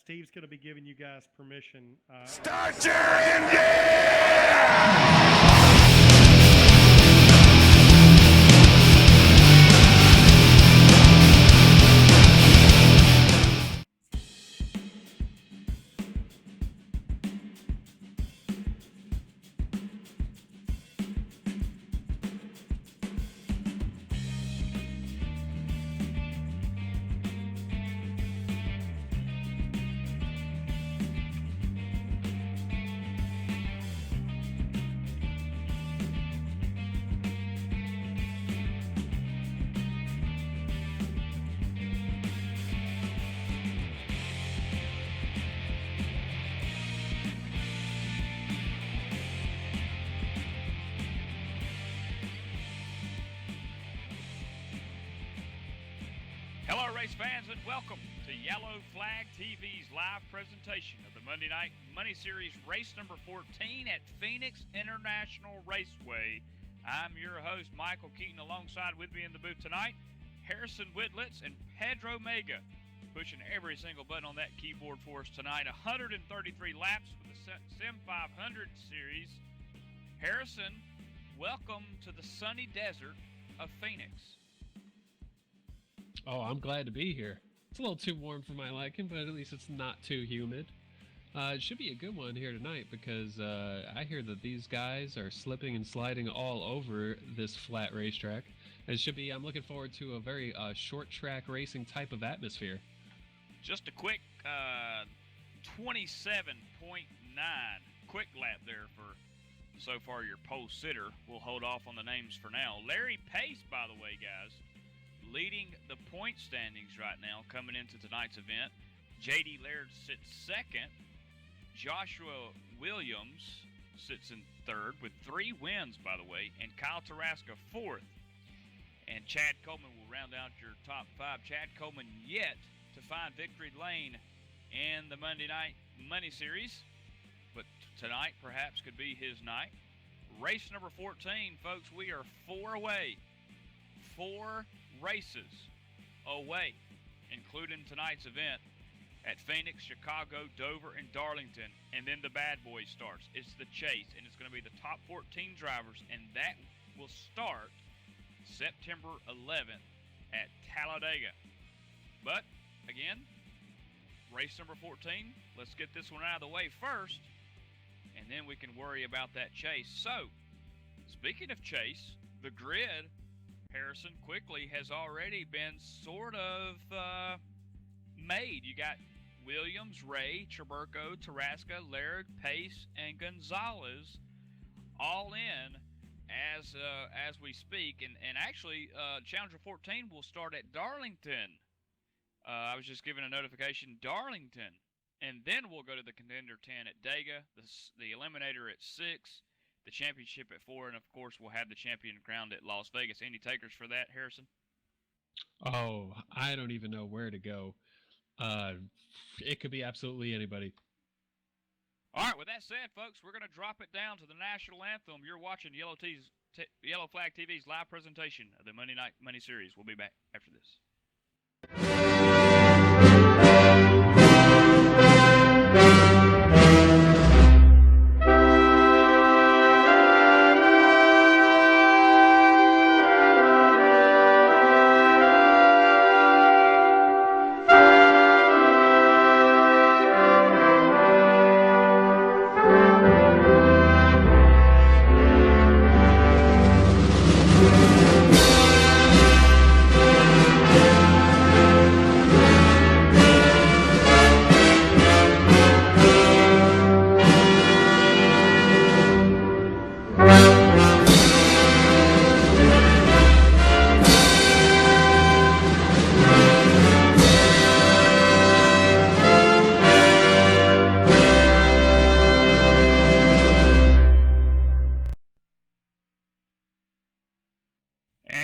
Steve's going to be giving you guys permission. Start your engine! Hello, race fans, and welcome to Yellow Flag TV's live presentation of the Monday Night Money Series race number 14 at Phoenix International Raceway. I'm your host, Michael Keaton. Alongside with me in the booth tonight, Harrison Whitlitz and Pedro Mega, pushing every single button on that keyboard for us tonight. 133 laps for the Sim 500 Series. Harrison, welcome to the sunny desert of Phoenix. Oh, I'm glad to be here. It's a little too warm for my liking, but at least it's not too humid. It should be a good one here tonight because I hear that these guys are slipping and sliding all over this flat racetrack. It should be, I'm looking forward to a very short track racing type of atmosphere. Just a quick 27.9 quick lap there for so far your pole sitter. We'll hold off on the names for now. Larry Pace, by the way, guys. leading the point standings right now coming into tonight's event. J.D. Laird sits second. Joshua Williams sits in third with 3 wins, by the way, and Kyle Tarasca fourth. And Chad Coleman will round out your top 5. Chad Coleman yet to find victory lane in the Monday Night Money Series, but tonight perhaps could be his night. Race number 14, folks, we are 4 away. 4 races away, including tonight's event at Phoenix, Chicago, Dover, and Darlington. And then the bad boy starts. It's the chase, and it's going to be the top 14 drivers, and that will start September 11th at Talladega. But, again, race number 14, let's get this one out of the way first, and then we can worry about that chase. So, speaking of chase, the grid, Harrison, quickly has already been sort of made. You got Williams, Ray, Traburco, Tarasca, Laird, Pace, and Gonzalez all in as we speak. And actually, Challenger 14 will start at Darlington. I was just given a notification, Darlington. And then we'll go to the Contender 10 at Dega, the Eliminator at 6, the Championship at 4, and of course we'll have the champion crowned at Las Vegas. Any takers for that, Harrison? Oh, I don't even know where to go. It could be absolutely anybody. All right, with that said, folks, we're going to drop it down to the national anthem. You're watching Yellow Flag TV's live presentation of the Monday Night Money Series. We'll be back after this.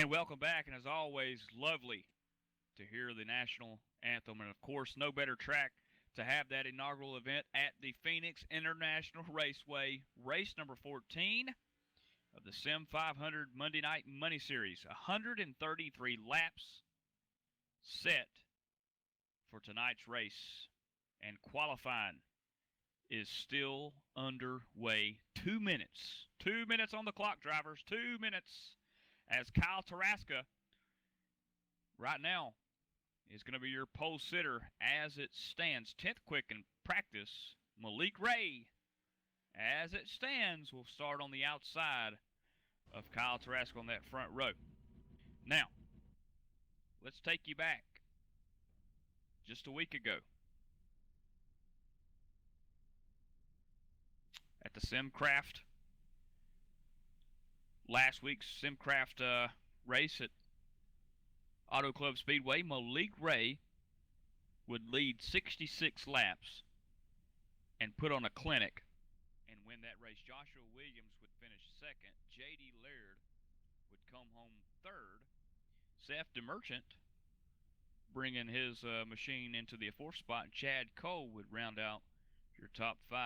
Welcome back, and as always, lovely to hear the national anthem, and of course, no better track to have that inaugural event at the Phoenix International Raceway, race number 14 of the Sim 500 Monday Night Money Series. 133 laps set for tonight's race, and qualifying is still underway. 2 minutes. 2 minutes on the clock, drivers. 2 minutes. As Kyle Tarasca, right now, is going to be your pole sitter as it stands. 10th quick in practice, Malik Ray, as it stands, will start on the outside of Kyle Tarasca on that front row. Now, let's take you back just a week ago at the Simcraft. Last week's Simcraft race at Auto Club Speedway, Malik Ray would lead 66 laps and put on a clinic and win that race. Joshua Williams would finish second. J.D. Laird would come home third. Seth DeMerchant bringing his machine into the fourth spot. And Chad Cole would round out your top 5.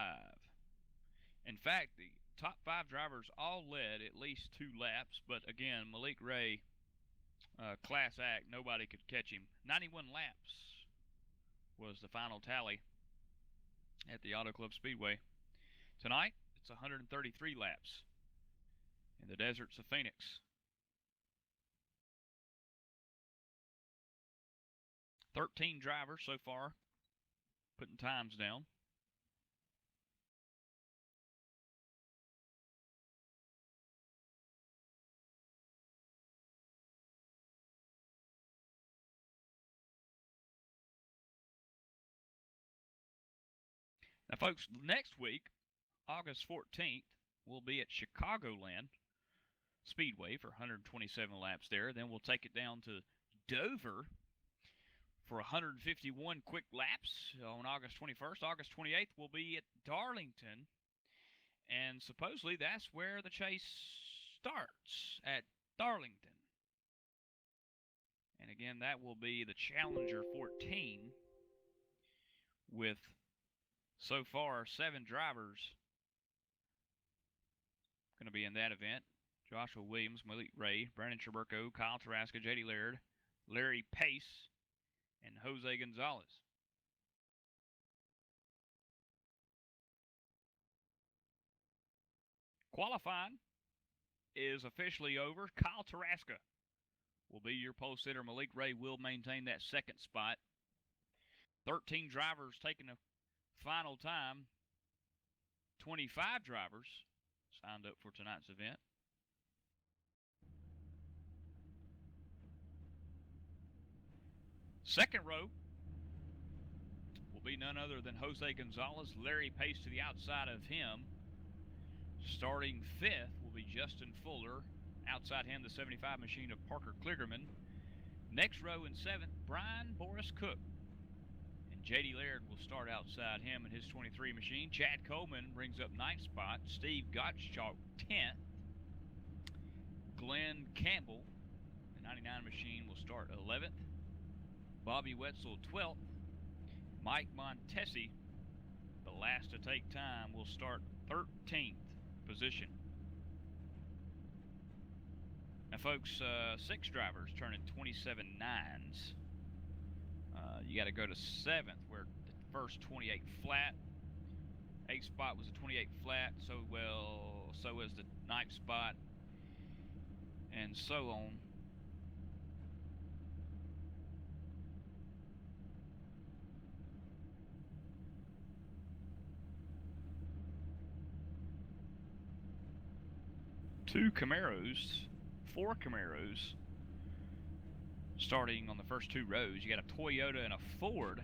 In fact, the top 5 drivers all led at least 2 laps, but again, Malik Ray, class act, nobody could catch him. 91 laps was the final tally at the Auto Club Speedway. Tonight, it's 133 laps in the deserts of Phoenix. 13 drivers so far putting times down. Now, folks, next week, August 14th, we'll be at Chicagoland Speedway for 127 laps there. Then we'll take it down to Dover for 151 quick laps on August 21st. August 28th will be at Darlington, and supposedly that's where the chase starts, at Darlington. And again, that will be the Challenger 14 with, so far, 7 drivers going to be in that event. Joshua Williams, Malik Ray, Brandon Traburco, Kyle Taraska, J.D. Laird, Larry Pace, and Jose Gonzalez. Qualifying is officially over. Kyle Taraska will be your pole sitter. Malik Ray will maintain that second spot. 13 drivers taking the final time. 25 drivers signed up for tonight's event. Second row will be none other than Jose Gonzalez. Larry Pace to the outside of him. Starting fifth will be Justin Fuller. Outside him, the 75 machine of Parker Kligerman. Next row in seventh, Brian Boris Cook. And J.D. Laird will start outside him in his 23 machine. Chad Coleman brings up ninth spot. Steve Gottschalk 10th. Glenn Campbell, the 99 machine, will start 11th. Bobby Wetzel 12th. Mike Montesi, the last to take time, will start 13th position. Now, folks, 6 drivers turning 27 nines. You got to go to 7th, where the first 28 flat. 8th spot was a 28 flat, so is the 9th spot, and so on. Two Camaros, 4 Camaros, starting on the first 2 rows. You got a Toyota and a Ford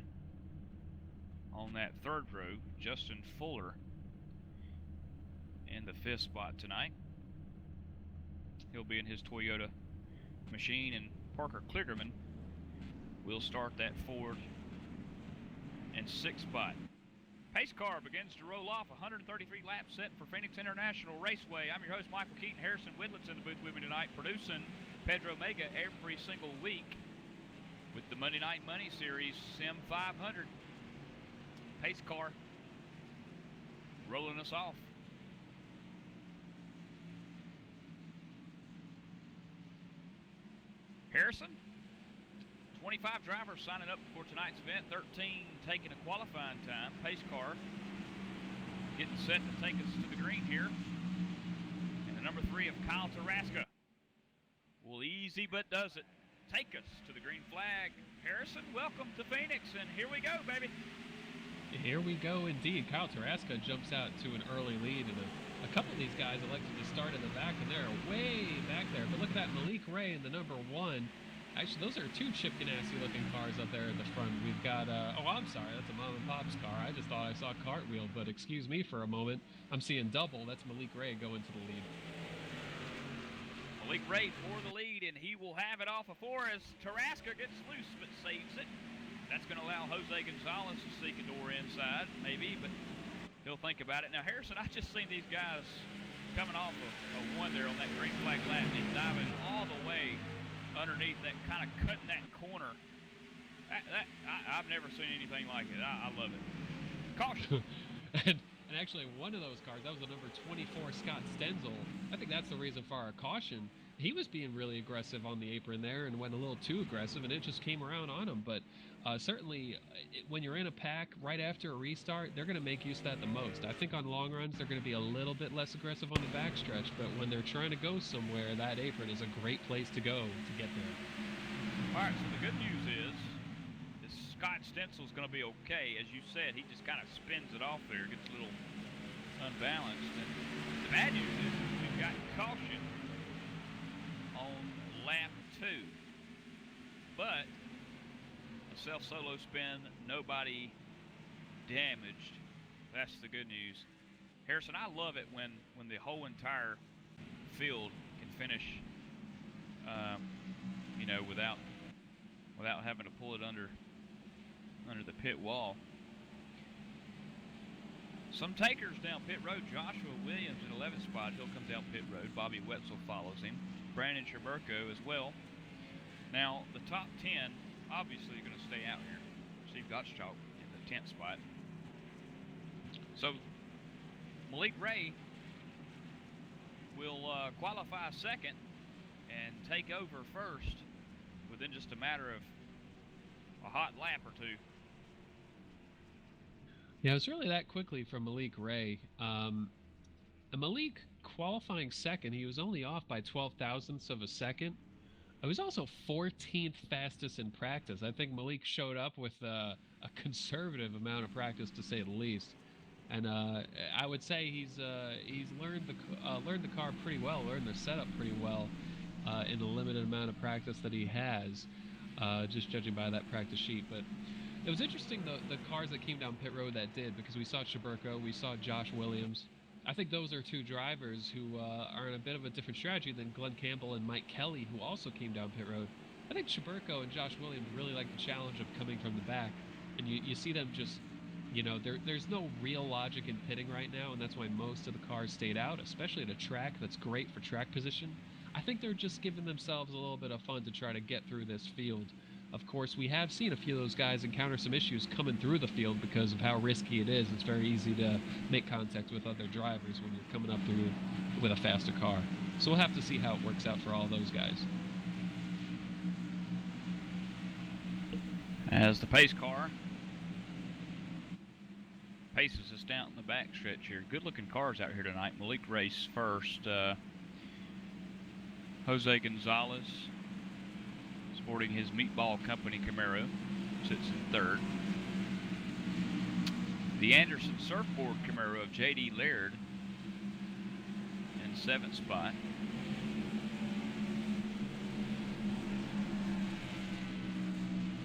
on that third row. Justin Fuller in the 5th spot tonight. He'll be in his Toyota machine, and Parker Kligerman will start that Ford in 6th spot. Pace car begins to roll off. 133 laps set for Phoenix International Raceway. I'm your host, Michael Keaton. Harrison Whitlett's in the booth with me tonight, producing Pedro Mega every single week with the Monday Night Money Series Sim 500. Pace car rolling us off. Harrison, 25 drivers signing up for tonight's event, 13 taking a qualifying time. Pace car getting set to take us to the green here. And the number 3 of Kyle Taraska will easy but does it take us to the green flag. Harrison, welcome to Phoenix, and here we go, baby. Here we go indeed. Kyle Taraska jumps out to an early lead, and a couple of these guys elected to start in the back, and they're way back there. But look at that, Malik Ray in the number 1. Actually, those are 2 Chip Ganassi looking cars up there in the front. We've got, oh, I'm sorry, that's a mom and pop's car. I just thought I saw a cartwheel, but excuse me for a moment. I'm seeing double. That's Malik Ray going to the lead. Malik Ray for the lead, and he will have it off of 4 as Taraska gets loose but saves it. That's going to allow Jose Gonzalez to seek a door inside, maybe, but he'll think about it. Now, Harrison, I just seen these guys coming off of 1 there on that green flag lap. He's diving all the way underneath that, kind of cutting that corner. I've never seen anything like it. I love it. Caution. and actually, one of those cars, that was the number 24, Scott Stenzel. I think that's the reason for our caution. He was being really aggressive on the apron there and went a little too aggressive, and it just came around on him. But certainly, when you're in a pack right after a restart, they're going to make use of that the most. I think on long runs, they're going to be a little bit less aggressive on the backstretch, but when they're trying to go somewhere, that apron is a great place to go to get there. All right, so the good news is this Scott Stenzel's going to be okay. As you said, he just kind of spins it off there, gets a little unbalanced. And the bad news is we've got caution on lap 2. But a self-solo spin, nobody damaged. That's the good news. Harrison, I love it when the whole entire field can finish, without without having to pull it under the pit wall. Some takers down pit road. Joshua Williams in 11th spot. He'll come down pit road. Bobby Wetzel follows him. Brandon Schaberko as well. Now, the top 10 obviously are going to stay out here. Steve Gottschalk in the 10th spot. So, Malik Ray will qualify second and take over first within just a matter of a hot lap or two. Yeah, it was really that quickly from Malik Ray. And Malik qualifying second, he was only off by 12 thousandths of a second. It was also 14th fastest in practice. I think Malik showed up with a conservative amount of practice, to say the least. And I would say he's learned the car pretty well, learned the setup pretty well in the limited amount of practice that he has, just judging by that practice sheet. But it was interesting the cars that came down pit road that did, because we saw Schaberko, we saw Josh Williams. I think those are two drivers who are in a bit of a different strategy than Glenn Campbell and Mike Kelly, who also came down pit road. I think Schaberko and Josh Williams really like the challenge of coming from the back, and you see them just, you know, there's no real logic in pitting right now, and that's why most of the cars stayed out, especially at a track that's great for track position. I think they're just giving themselves a little bit of fun to try to get through this field. Of course, we have seen a few of those guys encounter some issues coming through the field because of how risky it is. It's very easy to make contact with other drivers when you're coming up through with a faster car. So we'll have to see how it works out for all those guys. As the pace car paces us down in the back stretch here. Good looking cars out here tonight. Malik Race first. Jose Gonzalez, sporting his Meatball Company Camaro, sits in third. The Anderson Surfboard Camaro of J.D. Laird in seventh spot.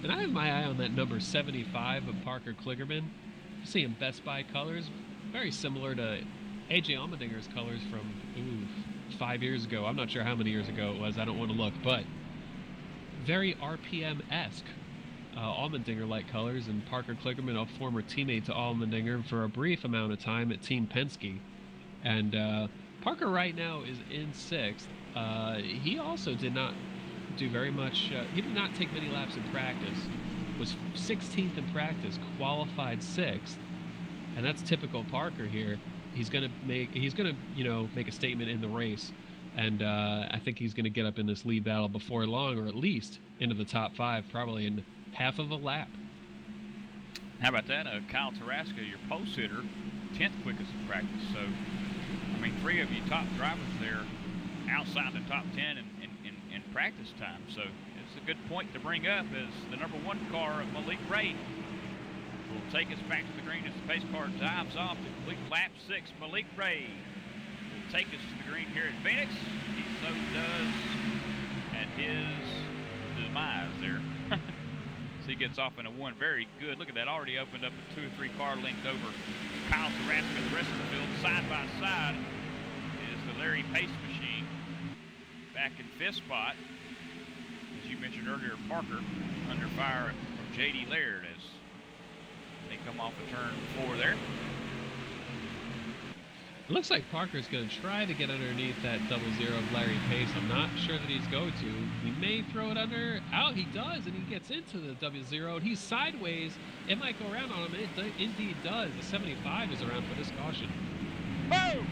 And I have my eye on that number 75 of Parker Kligerman. You see him Best Buy colors, very similar to A.J. Allmendinger's colors from 5 years ago. I'm not sure how many years ago it was. I don't want to look, but very RPM-esque. Allmendinger-like colors, and Parker Kligerman, a former teammate to Allmendinger for a brief amount of time at Team Penske. And Parker right now is in sixth. He also did not do very much. He did not take many laps in practice. Was 16th in practice, qualified sixth, and that's typical Parker here. He's gonna make a statement in the race, and I think he's gonna get up in this lead battle before long, or at least into the top five, probably in half of a lap. How about that? Kyle Tarasca, your post hitter, 10th quickest in practice. So, I mean, three of you top drivers there outside the top 10 in practice time. So it's a good point to bring up, as the number one car of Malik Ray will take us back to the green as the pace car dives off to complete lap 6. Malik Ray will take us to the green here at Phoenix. He so does at his demise there. So he gets off in a one. Very good. Look at that. Already opened up a 2 or 3 car length over Kyle Tarasca. The rest of the field, side by side, is the Larry Pace machine back in 5th spot. As you mentioned earlier, Parker under fire from J.D. Laird as they come off of turn 4 there. It looks like Parker's going to try to get underneath that 00 of Larry Pace. I'm not sure that he's going to. He may throw it under. Out he does, and he gets into the 00, and he's sideways. It might go around on him. It indeed does. The 75 is around for this caution. Boom!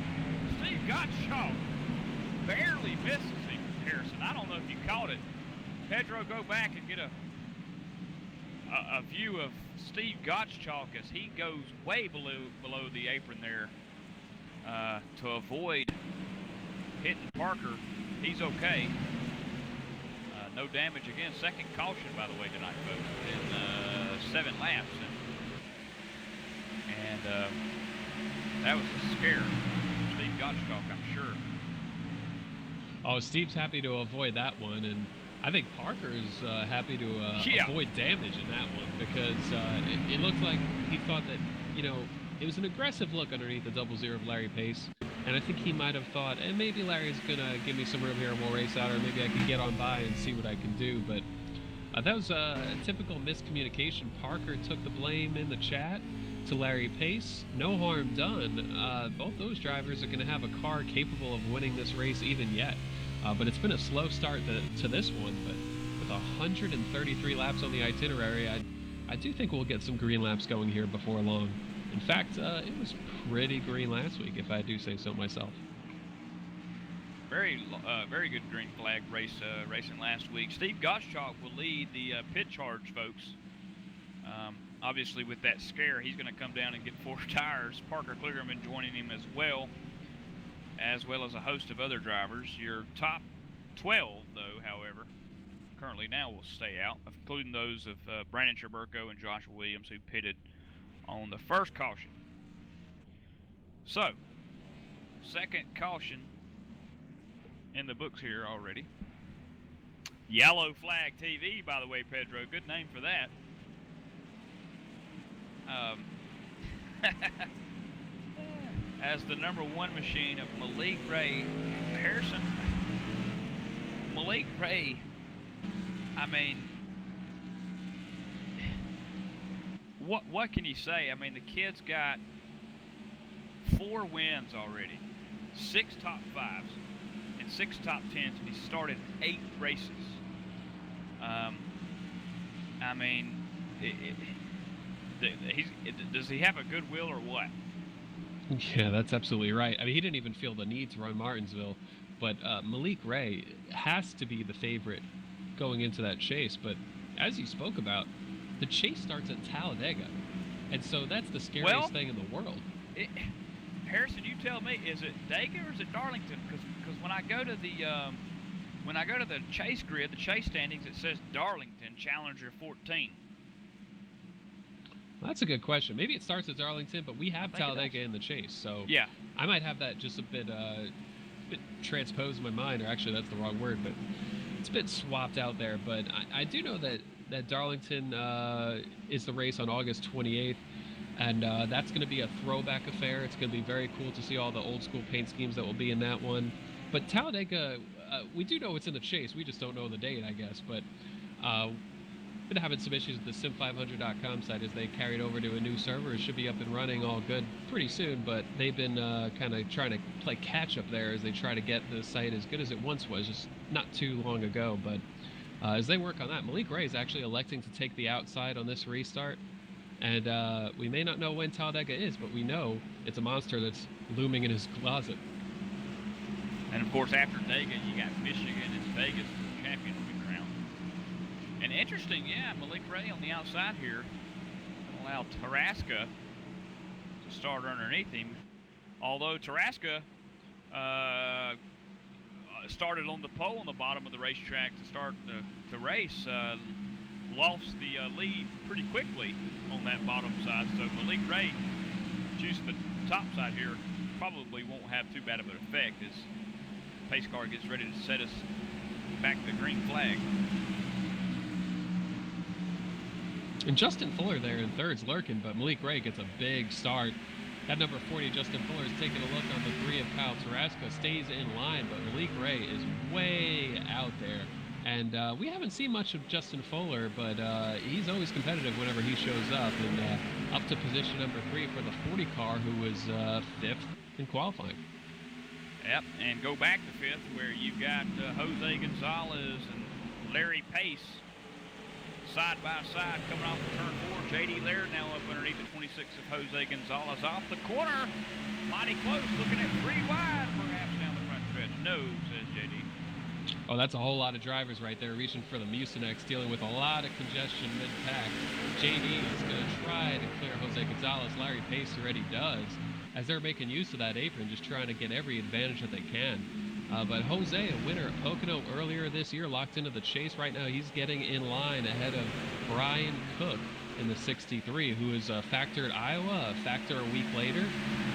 Steve Gottschalk barely misses him, Harrison. I don't know if you caught it. Pedro, go back and get a view of Steve Gottschalk as he goes way below the apron there. To avoid hitting Parker. He's okay. No damage again. Second caution, by the way, tonight, folks, in 7 laps. And that was a scare. Steve Gottschalk, I'm sure. Oh, Steve's happy to avoid that one, and I think Parker's happy to avoid damage in that one, because it looked like he thought that, it was an aggressive look underneath the 00 of Larry Pace, and I think he might have thought, maybe Larry's going to give me some room here and we'll race out, or maybe I can get on by and see what I can do. But That was a typical miscommunication. Parker took the blame in the chat to Larry Pace. No harm done. Both those drivers are going to have a car capable of winning this race even yet. But it's been a slow start to this one. But with 133 laps on the itinerary, I do think we'll get some green laps going here before long. In fact, it was pretty green last week, if I do say so myself. Very good green flag racing last week. Steve Gottschalk will lead the pit charge, folks. Obviously, with that scare, he's going to come down and get 4 tires. Parker Kligerman joining him as well as a host of other drivers. Your top 12, though, however, currently now will stay out, including those of Brandon Scherberko and Joshua Williams, who pitted on the first caution. So, second caution in the books here already. Yellow Flag TV, by the way, Pedro. Good name for that. As the number 1 machine of Malik Ray. Harrison. Malik Ray, I mean, what can you say? I mean, the kid's got 4 wins already, 6 top 5s, and 6 top 10s, and he started 8 races. I mean, does he have a good will or what? Yeah, that's absolutely right. I mean, he didn't even feel the need to run Martinsville, but Malik Ray has to be the favorite going into that chase. But as you spoke about, the chase starts at Talladega, and so that's the scariest thing in the world. Harrison, you tell me, is it Dega or is it Darlington? Because when I go to the chase grid, the chase standings, it says Darlington Challenger 14. Well, that's a good question. Maybe it starts at Darlington, but we have Talladega in the chase, so yeah, I might have that just a bit transposed in my mind, or actually that's the wrong word, but it's a bit swapped out there. But I do know that Darlington is the race on August 28th, and that's going to be a throwback affair. It's going to be very cool to see all the old school paint schemes that will be in that one. But Talladega, we do know it's in the chase. We just don't know the date, I guess. But been having some issues with the sim500.com site as they carried over to a new server. It should be up and running all good pretty soon, but they've been kind of trying to play catch up there as they try to get the site as good as it once was, just not too long ago. But as they work on that, Malik Ray is actually electing to take the outside on this restart. And we may not know when Talladega is, but we know it's a monster that's looming in his closet. And of course, after Dega, you got Michigan and Vegas for the championship crown. And interesting, yeah, Malik Ray on the outside here allowed Tarasca to start underneath him. Although Tarasca started on the pole on the bottom of the racetrack to start the race, lost the lead pretty quickly on that bottom side. So Malik Ray choosing the top side here probably won't have too bad of an effect as pace car gets ready to set us back to the green flag. And Justin Fuller there in third's lurking, but Malik Ray gets a big start. That number 40, Justin Fuller, is taking a look on the 3 of Kyle Tarasca, stays in line, but Malik Ray is way out there. And we haven't seen much of Justin Fuller, but he's always competitive whenever he shows up. And up to position number 3 for the 40 car, who was 5th in qualifying. Yep, and go back to 5th, where you've got Jose Gonzalez and Larry Pace side by side coming off of turn 4. J.D. Laird now up underneath the 26 of Jose Gonzalez off the corner. Mighty close, looking at 3 wide, perhaps down the front stretch. No, says J.D. Oh, that's a whole lot of drivers right there reaching for the Mucinex, dealing with a lot of congestion mid-pack. J.D. is going to try to clear Jose Gonzalez. Larry Pace already does, as they're making use of that apron, just trying to get every advantage that they can. But Jose, a winner at Pocono earlier this year, locked into the chase. Right now, he's getting in line ahead of Brian Cook in the 63, who is a factor at Iowa, a factor a week later.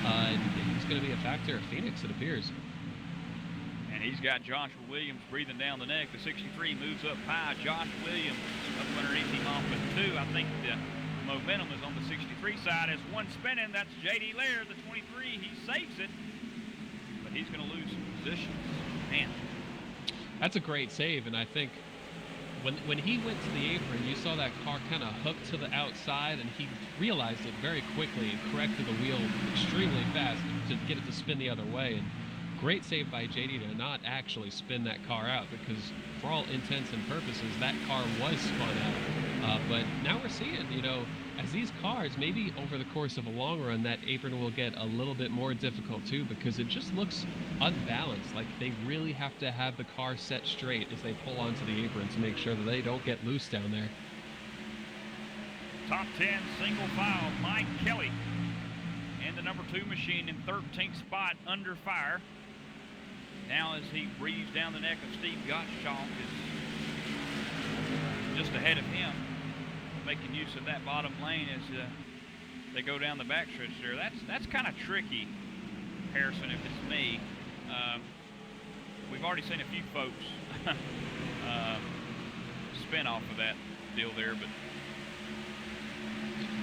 And he's going to be a factor at Phoenix, it appears. And he's got Joshua Williams breathing down the neck. The 63 moves up high. Josh Williams up underneath him off at 2. I think the momentum is on the 63 side. As one spinning, that's J.D. Laird, the 23. He saves it, but he's going to lose some positions. Man. That's a great save, and I think when he went to the apron, you saw that car kind of hook to the outside, and he realized it very quickly and corrected the wheel extremely fast to get it to spin the other way. And great save by JD to not actually spin that car out, because for all intents and purposes, that car was spun out. But now we're seeing, as these cars, maybe over the course of a long run, that apron will get a little bit more difficult too, because it just looks unbalanced. Like they really have to have the car set straight as they pull onto the apron to make sure that they don't get loose down there. Top 10 single file, Mike Kelly in the number 2 machine in 13th spot under fire. Now as he breathes down the neck of Steve Gottschalk, is just ahead of him, making use of that bottom lane as they go down the backstretch there. That's kind of tricky, Harrison, if it's me. We've already seen a few folks spin off of that deal there, but...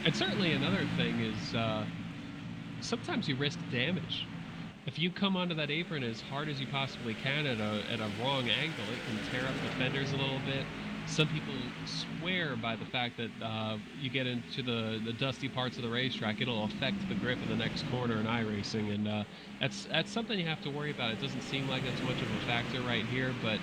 And certainly another thing is sometimes you risk damage. If you come onto that apron as hard as you possibly can at a wrong angle, it can tear up the fenders a little bit. Some people swear by the fact that you get into the dusty parts of the racetrack, it'll affect the grip in the next corner in iRacing, and that's something you have to worry about. It doesn't seem like that's much of a factor right here, but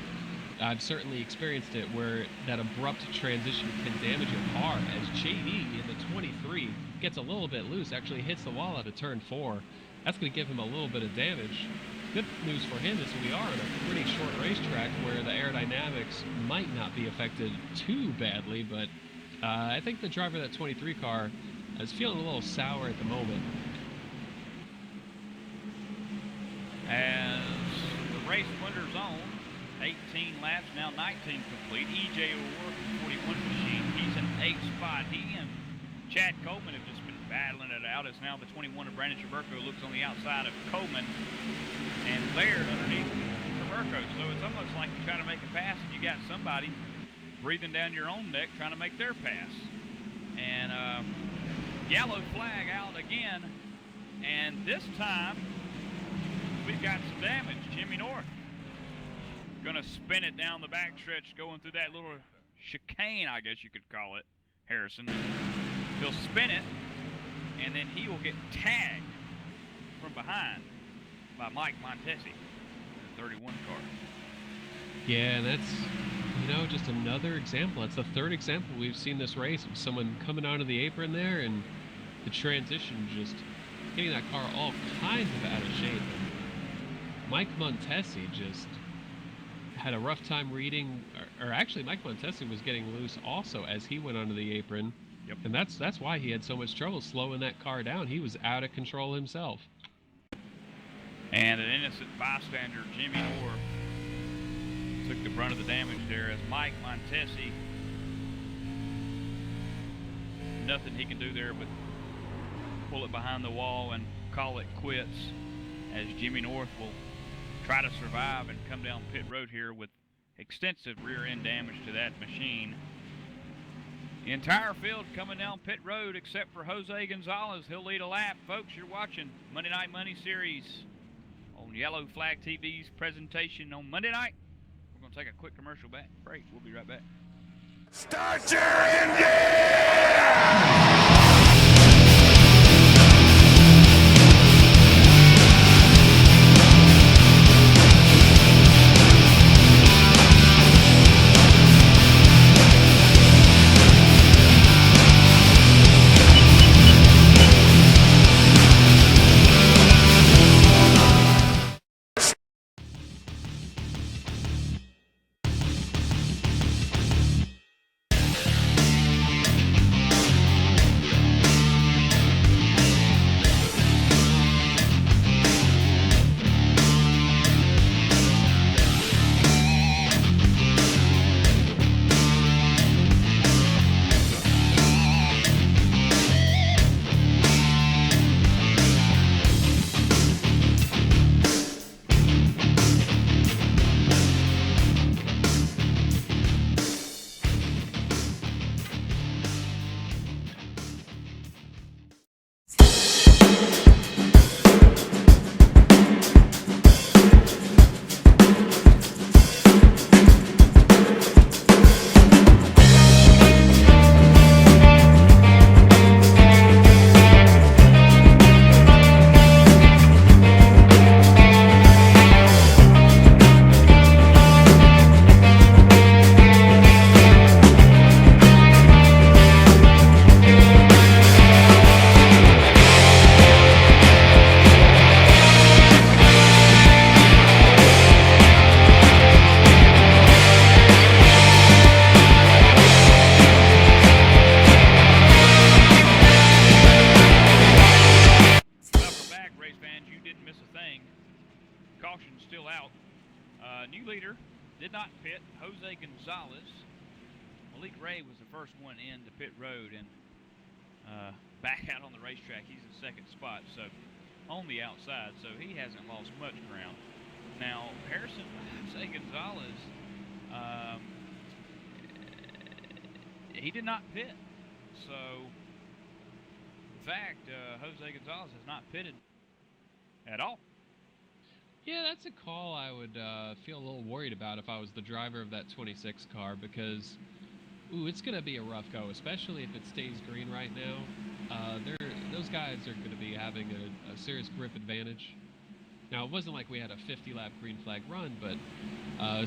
I've certainly experienced it where that abrupt transition can damage your car, as JD in the 23 gets a little bit loose, actually hits the wall out of turn 4. That's going to give him a little bit of damage. Good news for him is we are on a pretty short racetrack where the aerodynamics might not be affected too badly, but I think the driver of that 23 car is feeling a little sour at the moment. As the race winters on, 18 laps, now 19 complete. EJ O'Rourke, 41 machine, he's in 8th spot. He and Chad Coleman have just been battling it out, as now the 21 of Brandon Traverco looks on the outside of Coleman and Baird underneath Traverco. So it's almost like you try to make a pass and you got somebody breathing down your own neck trying to make their pass. And yellow flag out again, and this time we've got some damage. Jimmy North gonna spin it down the backstretch, going through that little chicane, I guess you could call it, Harrison. He'll spin it, and then he will get tagged from behind by Mike Montesi, the 31 car. Yeah, that's, just another example. It's the third example we've seen this race of someone coming onto the apron there, and the transition just getting that car all kinds of out of shape. And Mike Montesi just had a rough time reading, or actually Mike Montesi was getting loose also as he went onto the apron. Yep. And that's why he had so much trouble slowing that car down. He was out of control himself. And an innocent bystander, Jimmy North, took the brunt of the damage there, as Mike Montesi, nothing he can do there but pull it behind the wall and call it quits, as Jimmy North will try to survive and come down pit road here with extensive rear end damage to that machine. The entire field coming down pit road except for Jose Gonzalez. He'll lead a lap. Folks, you're watching Monday Night Money Series on Yellow Flag TV's presentation on Monday night. We're going to take a quick commercial break. We'll be right back. Start your engine! Ray was the first one in the pit road and back out on the racetrack. He's in second spot, so on the outside, so he hasn't lost much ground. Now, Jose Gonzalez, he did not pit. So, in fact, Jose Gonzalez has not pitted at all. Yeah, that's a call I would feel a little worried about if I was the driver of that 26 car because, it's going to be a rough go, especially if it stays green right now. Those guys are going to be having a serious grip advantage. Now, it wasn't like we had a 50-lap green flag run, but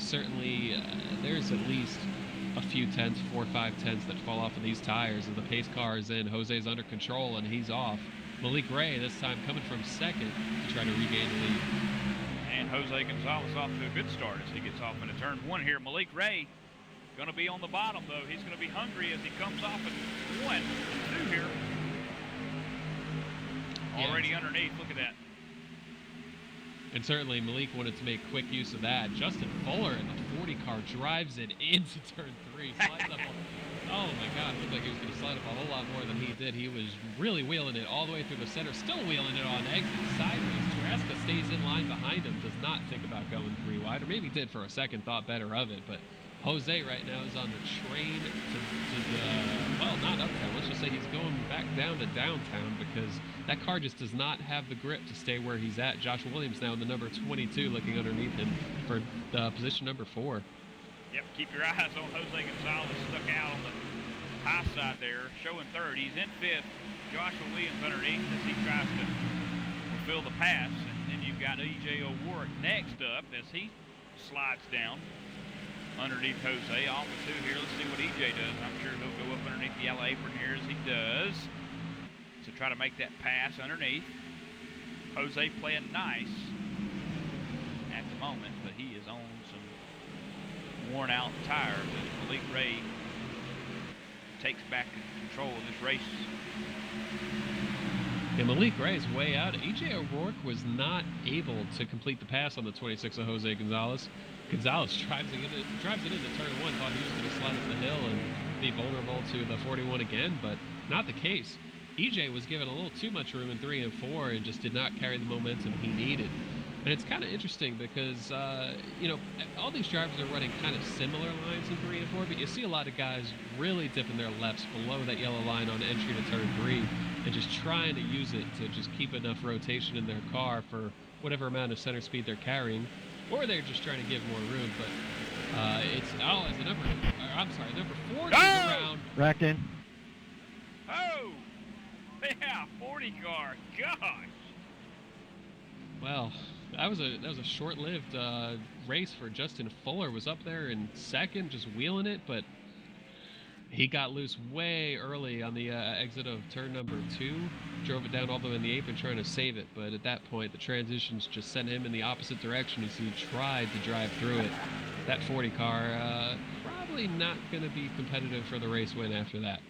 certainly there's at least a few tenths, 4 or 5 tenths that fall off of these tires, and the pace car is in. Jose's under control, and he's off. Malik Ray, this time coming from second to try to regain the lead. And Jose Gonzalez off to a good start as he gets off into turn one here. Malik Ray going to be on the bottom, though. He's going to be hungry as he comes off in 1 and 2 here. Already underneath. Look at that. And certainly Malik wanted to make quick use of that. Justin Fuller in the 40 car drives it into turn 3. Slides up. Oh my God, it looked like he was going to slide up a whole lot more than he did. He was really wheeling it all the way through the center, still wheeling it on exit sideways. Taraska stays in line behind him, does not think about going 3 wide, or maybe did for a second, thought better of it. But Jose right now is on the train to well, not uptown. Let's just say he's going back down to downtown because that car just does not have the grip to stay where he's at. Josh Williams now in the number 22 looking underneath him for position number 4. Yep, keep your eyes on Jose Gonzalez stuck out on the high side there, showing third. He's in 5th. Joshua Williams underneath as he tries to fulfill the pass. And then you've got E.J. O'Rourke next up as he slides down underneath Jose. Off of 2 here. Let's see what E.J. does. I'm sure he'll go up underneath the yellow apron here as he does to try to make that pass underneath. Jose playing nice at the moment, but he is on some worn out tires as Malik Ray takes back control of this race. Yeah, Malik Ray's way out. E.J. O'Rourke was not able to complete the pass on the 26 of Jose Gonzalez. Gonzalez drives it into turn 1, thought he was going to slide up the hill and be vulnerable to the 41 again, but not the case. E.J. was given a little too much room in 3 and 4 and just did not carry the momentum he needed. And it's kind of interesting because, all these drivers are running kind of similar lines in 3 and 4, but you see a lot of guys really dipping their lefts below that yellow line on entry to turn 3 and just trying to use it to just keep enough rotation in their car for whatever amount of center speed they're carrying, or they're just trying to give more room. But as the number 40 around. Racked in. Oh! Yeah, 40 car. Gosh! Well, that was a short-lived race for Justin Fuller. Was up there in second, just wheeling it, but he got loose way early on the exit of turn number 2. Drove it down all the way in the apron trying to save it, but at that point, the transitions just sent him in the opposite direction as he tried to drive through it. That 40 car probably not going to be competitive for the race win after that.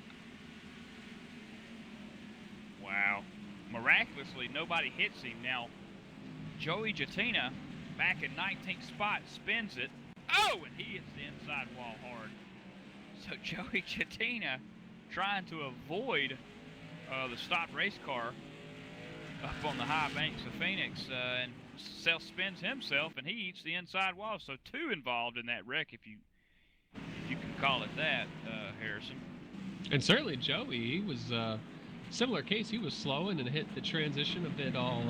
Wow. Miraculously, nobody hits him. Now, Joey Jatina, back in 19th spot, spins it. Oh, and he hits the inside wall hard. So Joey Jatina trying to avoid the stopped race car up on the high banks of Phoenix and self-spins himself, and he eats the inside wall. So 2 involved in that wreck, if you can call it that, Harrison. And certainly Joey, he was similar case. He was slowing and hit the transition a bit all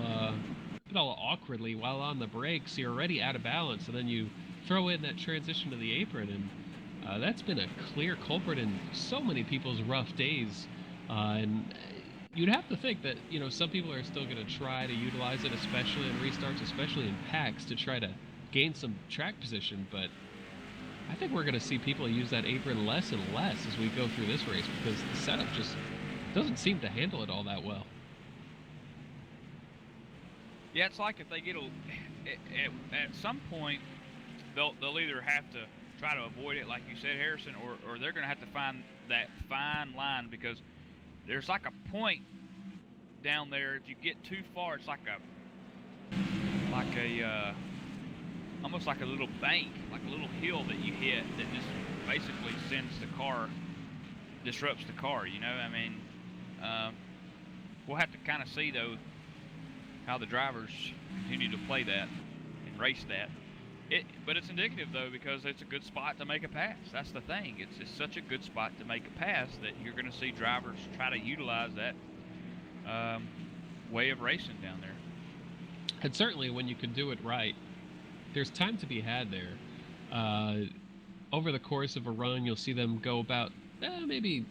awkwardly while on the brakes. You're already out of balance, and then you throw in that transition to the apron, and that's been a clear culprit in so many people's rough days. And you'd have to think that some people are still going to try to utilize it, especially in restarts, especially in packs, to try to gain some track position. But I think we're going to see people use that apron less and less as we go through this race because the setup just doesn't seem to handle it all that well. Yeah, it's like if they get at some point, they'll either have to try to avoid it, like you said, Harrison, or they're going to have to find that fine line, because there's like a point down there. If you get too far, it's like almost like a little bank, like a little hill that you hit that just basically disrupts the car, you know? I mean, we'll have to kind of see, though, how the drivers continue to play that and race that. But it's indicative, though, because it's a good spot to make a pass. That's the thing. It's such a good spot to make a pass that you're going to see drivers try to utilize that way of racing down there. And certainly when you can do it right, there's time to be had there. Over the course of a run, you'll see them go about maybe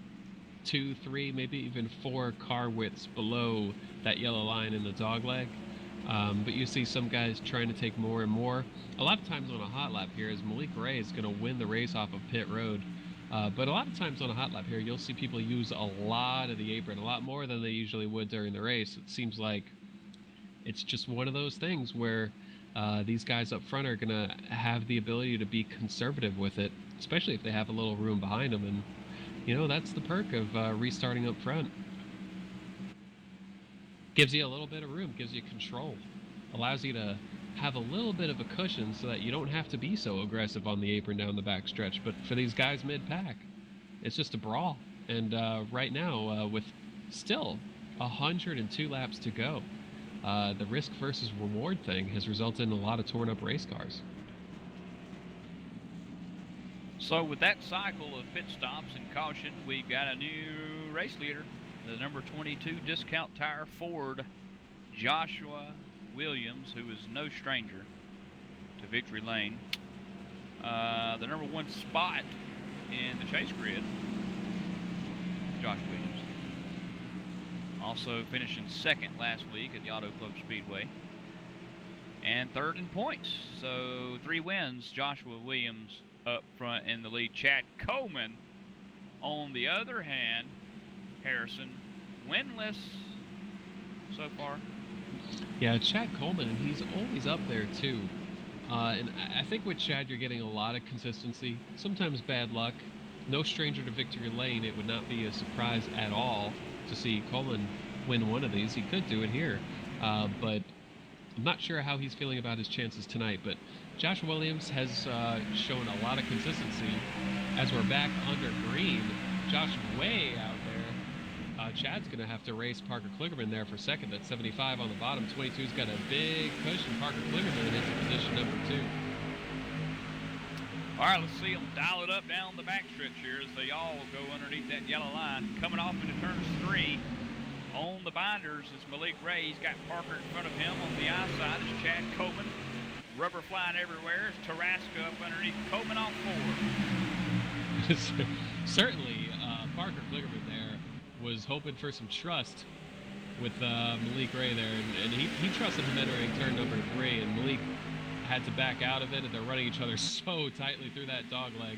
2, 3, maybe even 4 car widths below that yellow line in the dogleg. But you see some guys trying to take more and more. A lot of times on a hot lap here, as Malik Ray is going to win the race off of pit road. But a lot of times on a hot lap here, you'll see people use a lot of the apron, a lot more than they usually would during the race. It seems like it's just one of those things where these guys up front are going to have the ability to be conservative with it, especially if they have a little room behind them. And, you know, that's the perk of restarting up front. Gives you a little bit of room, gives you control, allows you to have a little bit of a cushion so that you don't have to be so aggressive on the apron down the back stretch. But for these guys mid-pack, it's just a brawl. And right now, with still 102 laps to go, the risk versus reward thing has resulted in a lot of torn up race cars. So with that cycle of pit stops and caution, we've got a new race leader, the number 22 Discount Tire Ford, Joshua Williams, who is no stranger to victory lane. The number 1 spot in the chase grid, Josh Williams. Also finishing 2nd last week at the Auto Club Speedway. And 3rd in points. So 3 wins, Joshua Williams up front in the lead. Chad Coleman, on the other hand, Harrison, winless so far. Yeah, Chad Coleman, and he's always up there too. And I think with Chad, you're getting a lot of consistency, sometimes bad luck. No stranger to victory lane. It would not be a surprise at all to see Coleman win one of these. He could do it here, but I'm not sure how he's feeling about his chances tonight. But Josh Williams has shown a lot of consistency. As we're back under green, Josh way out there. Chad's going to have to race Parker Kligerman there for 2nd. That's 75 on the bottom. 22's got a big cushion. Parker Kligerman into position number 2. All right, let's see them dial it up down the backstretch here as they all go underneath that yellow line. Coming off into turns 3 on the binders is Malik Ray. He's got Parker in front of him. On the outside is Chad Coleman. Rubber flying everywhere is Tarasca up underneath Coleman on 4. Certainly, Parker Kligerman there was hoping for some trust with Malik Ray there, and he trusted him entering turn number 3, and Malik had to back out of it, and they're running each other so tightly through that dog leg.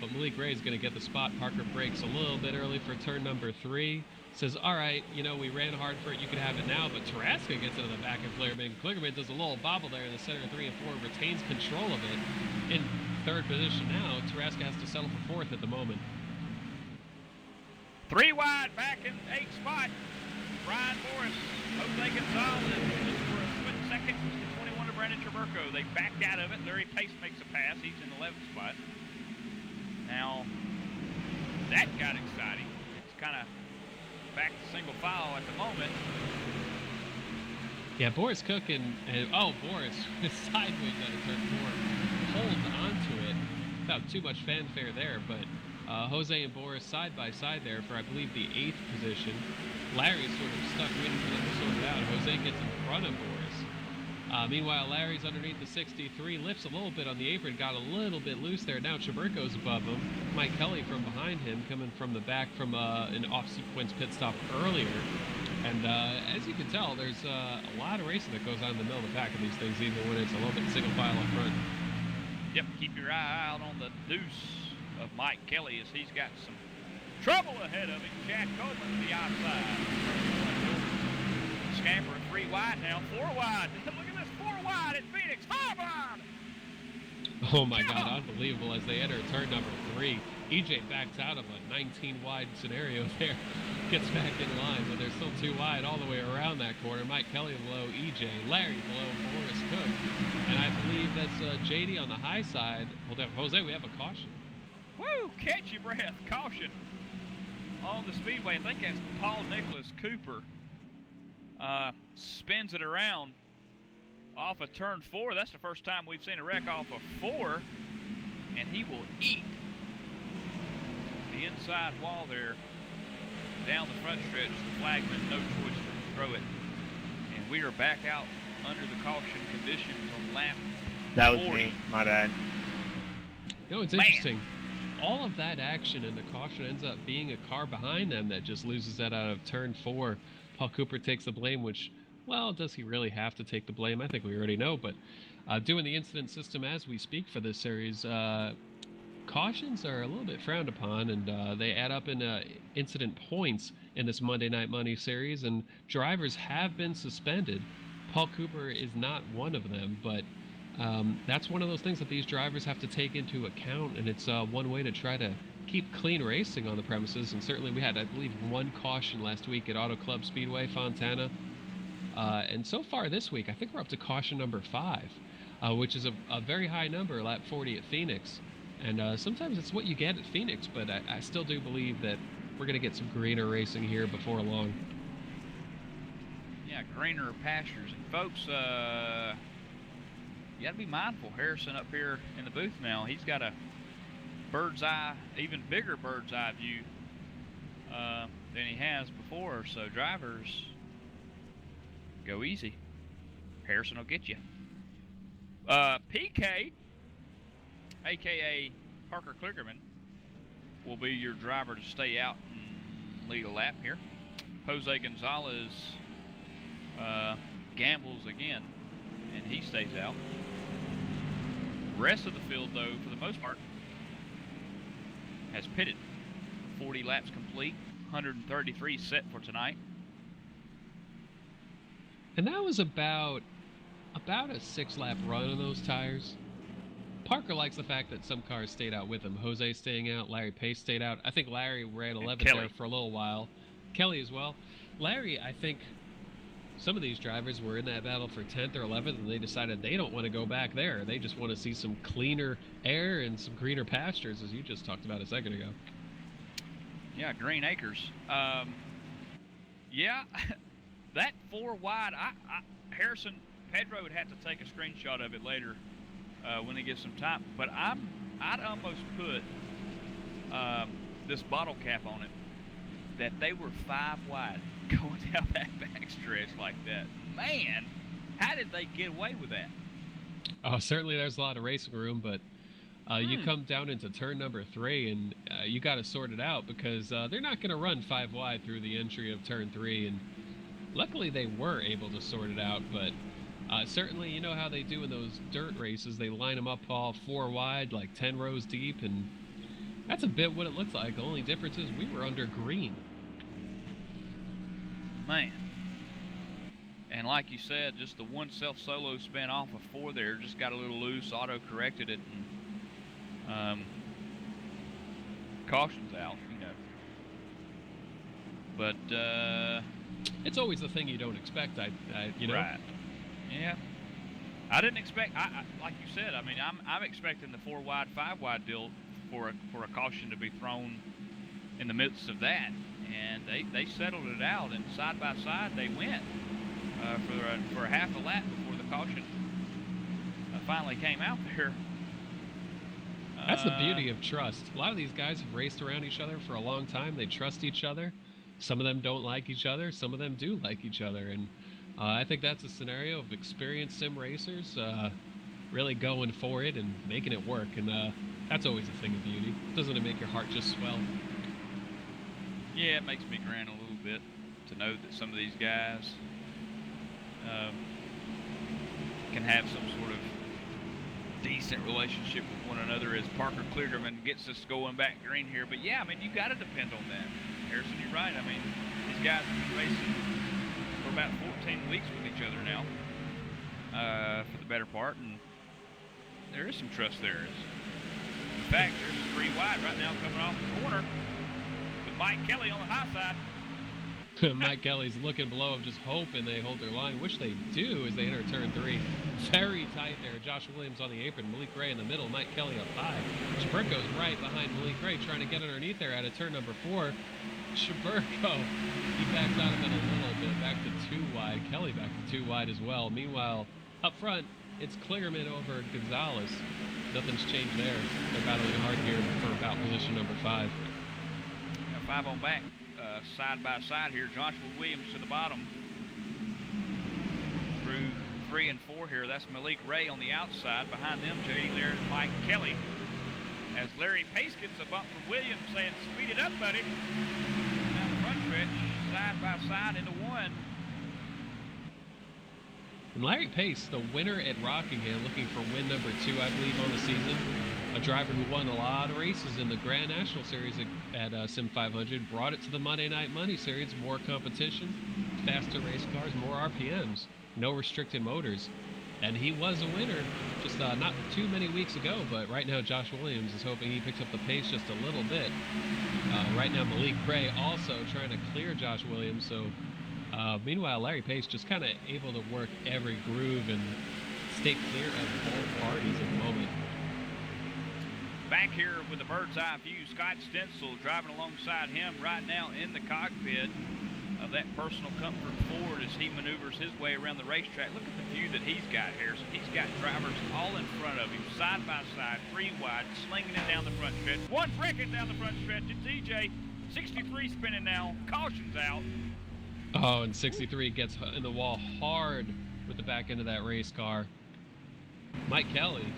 But Malik Ray is going to get the spot. Parker breaks a little bit early for turn number 3. Says, all right, you know, we ran hard for it. You can have it now. But Tarasca gets into the back of Kligerman. Kligerman does a little bobble there in the center of 3 and 4, retains control of it. In 3rd position now, Tarasca has to settle for 4th at the moment. 3 wide, back in 8th spot. Brian Morris, Jose Gonzalez, just for a split second, the 21 to Brandon Traverco. They backed out of it. Larry Pace makes a pass. He's in the 11th spot. Now, that got exciting. It's kind of back to single file at the moment. Yeah, Boris Cook and Boris sideways out of turn 4, holds onto it without too much fanfare there, but Jose and Boris side by side there for, I believe, the 8th position. Larry's sort of stuck waiting for them to sort it out. Jose gets in front of Boris. Meanwhile, Larry's underneath the 63, lifts a little bit on the apron, got a little bit loose there. Now Traverco's above him. Mike Kelly from behind him, coming from the back from an off-sequence pit stop earlier. And as you can tell, there's a lot of racing that goes on in the middle of the pack of these things, even when it's a little bit single file up front. Yep, keep your eye out on the deuce of Mike Kelly as he's got some trouble ahead of him. Chad Coleman to the outside. Scamper 3 wide now, 4 wide. Look at this, 4 wide at Phoenix. Harvard! Oh my God, unbelievable as they enter turn number 3. EJ backs out of a 19 wide scenario there. Gets back in line, but they're still 2 wide all the way around that corner. Mike Kelly below EJ, Larry below Boris Cook. And I believe that's JD on the high side. Hold on, Jose, we have a caution. Woo! Catch your breath. Caution on the speedway. I think that's Paul Nicholas Cooper. Spins it around off of turn 4. That's the first time we've seen a wreck off of 4. And he will eat the inside wall there down the front stretch. The flagman, no choice but to throw it. And we are back out under the caution conditions on lap That was 40. me. My bad. You know, it's Man. interesting. All of that action and the caution ends up being a car behind them that just loses that out of turn 4. Paul Cooper takes the blame, which, well, does he really have to take the blame? I think we already know, but doing the incident system as we speak for this series, cautions are a little bit frowned upon, and they add up in incident points in this Monday Night Money series, and drivers have been suspended. Paul Cooper is not one of them, but that's one of those things that these drivers have to take into account, and it's one way to try to keep clean racing on the premises. And certainly we had, I believe, 1 caution last week at Auto Club Speedway, Fontana. And so far this week, I think we're up to caution number 5, which is a very high number, lap 40 at Phoenix. And sometimes it's what you get at Phoenix, but I still do believe that we're going to get some greener racing here before long. Yeah, greener pastures. And folks, you got to be mindful. Harrison up here in the booth now, he's got a bird's eye, even bigger bird's eye view than he has before. So drivers, go easy. Harrison will get you. PK, a.k.a. Parker Kligerman, will be your driver to stay out and lead a lap here. Jose Gonzalez gambles again, and he stays out. Rest of the field, though, for the most part, has pitted. 40 laps complete, 133 set for tonight. And that was about a 6-lap run on those tires. Parker likes the fact that some cars stayed out with him. Jose staying out, Larry Pace stayed out. I think Larry ran 11th there for a little while. Kelly as well. Larry, I think some of these drivers were in that battle for 10th or 11th, and they decided they don't want to go back there. They just want to see some cleaner air and some greener pastures, as you just talked about a second ago. Yeah, green acres. Yeah, that 4 wide, Harrison, Pedro would have to take a screenshot of it later when he gets some time. But I'd almost put this bottle cap on it, that they were 5 wide going down that backstretch like that. Man, how did they get away with that? Oh, certainly there's a lot of racing room, but you come down into turn number 3, and you got to sort it out, because they're not going to run 5 wide through the entry of turn 3. And luckily they were able to sort it out, but certainly you know how they do in those dirt races. They line them up all 4 wide, like 10 rows deep, and that's a bit what it looks like. The only difference is we were under green. Man. And like you said, just the one self-solo spin off of 4 there, just got a little loose, auto-corrected it, and caution's out, you know. But, it's always the thing you don't expect, you know? Right. Yeah. I didn't expect, like you said, I mean, I'm expecting the 4 wide, 5 wide deal for a caution to be thrown in the midst of that. And they settled it out, and side by side they went for a half a lap before the caution finally came out there. That's the beauty of trust. A lot of these guys have raced around each other for a long time. They trust each other. Some of them don't like each other. Some of them do like each other. And I think that's a scenario of experienced sim racers really going for it and making it work. And that's always a thing of beauty. Doesn't it make your heart just swell? Yeah, it makes me grin a little bit to know that some of these guys can have some sort of decent relationship with one another, as Parker Kligerman gets us going back green here. But yeah, I mean, you got to depend on that. Harrison, you're right. I mean, these guys have been racing for about 14 weeks with each other now, for the better part, and there is some trust there. In fact, there's 3 wide right now coming off the corner with Mike Kelly on the high side. Mike Kelly's looking below him, just hoping they hold their line, which they do as they enter turn 3. Very tight there. Josh Williams on the apron, Malik Ray in the middle, Mike Kelly up high. Chaburko's right behind Malik Ray, trying to get underneath there out of turn number 4. Chaburko, he backs out of it a little bit, back to 2 wide. Kelly back to 2 wide as well. Meanwhile, up front, it's Clearman over Gonzalez. Nothing's changed there. They're battling hard here for about position number 5. 5 on back, side by side here. Joshua Williams to the bottom. Through 3 and 4 here. That's Malik Ray on the outside. Behind them, J.D. Laird and Mike Kelly. As Larry Pace gets a bump from Williams, saying, "Speed it up, buddy." Down the front stretch, side by side into 1. And Larry Pace, the winner at Rockingham, looking for win number 2, I believe, on the season. A driver who won a lot of races in the Grand National Series at Sim 500, brought it to the Monday Night Money Series. More competition, faster race cars, more RPMs, no restricted motors. And he was a winner just not too many weeks ago, but right now Josh Williams is hoping he picks up the pace just a little bit. Right now Malik Ray also trying to clear Josh Williams, so meanwhile Larry Pace just kind of able to work every groove and stay clear of both parties at the moment. Back here with the bird's eye view, Scott Stencil driving alongside him right now in the cockpit of that personal comfort Ford as he maneuvers his way around the racetrack. Look at the view that he's got here. So he's got drivers all in front of him, side by side, 3 wide, slinging it down the front stretch. 1 frickin' down the front stretch. It's EJ. 63 spinning now. Caution's out. Oh, and 63 gets in the wall hard with the back end of that race car. Mike Kelly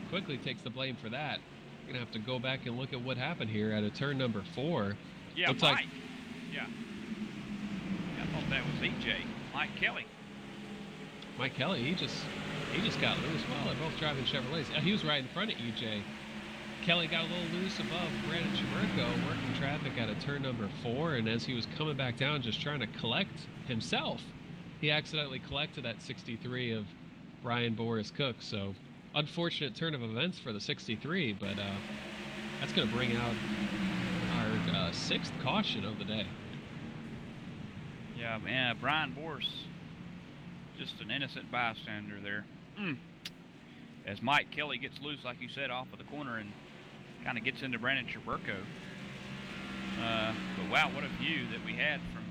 quickly takes the blame for that. We're going to have to go back and look at what happened here at a turn number 4. Yeah, Looks Mike. like, Yeah. I thought that was EJ. Mike Kelly. Mike Kelly, he just got loose. Well, they're both driving Chevrolets. He was right in front of EJ. Kelly got a little loose above Brandon Chaburko, working traffic at a turn number 4, and as he was coming back down, just trying to collect himself, he accidentally collected that 63 of Brian Boris Cook. So, unfortunate turn of events for the 63, but that's going to bring out our 6th caution of the day. Yeah, man, Brian Boris, just an innocent bystander there. As Mike Kelly gets loose, like you said, off of the corner and kind of gets into Brandon Chaburko. But wow, what a view that we had from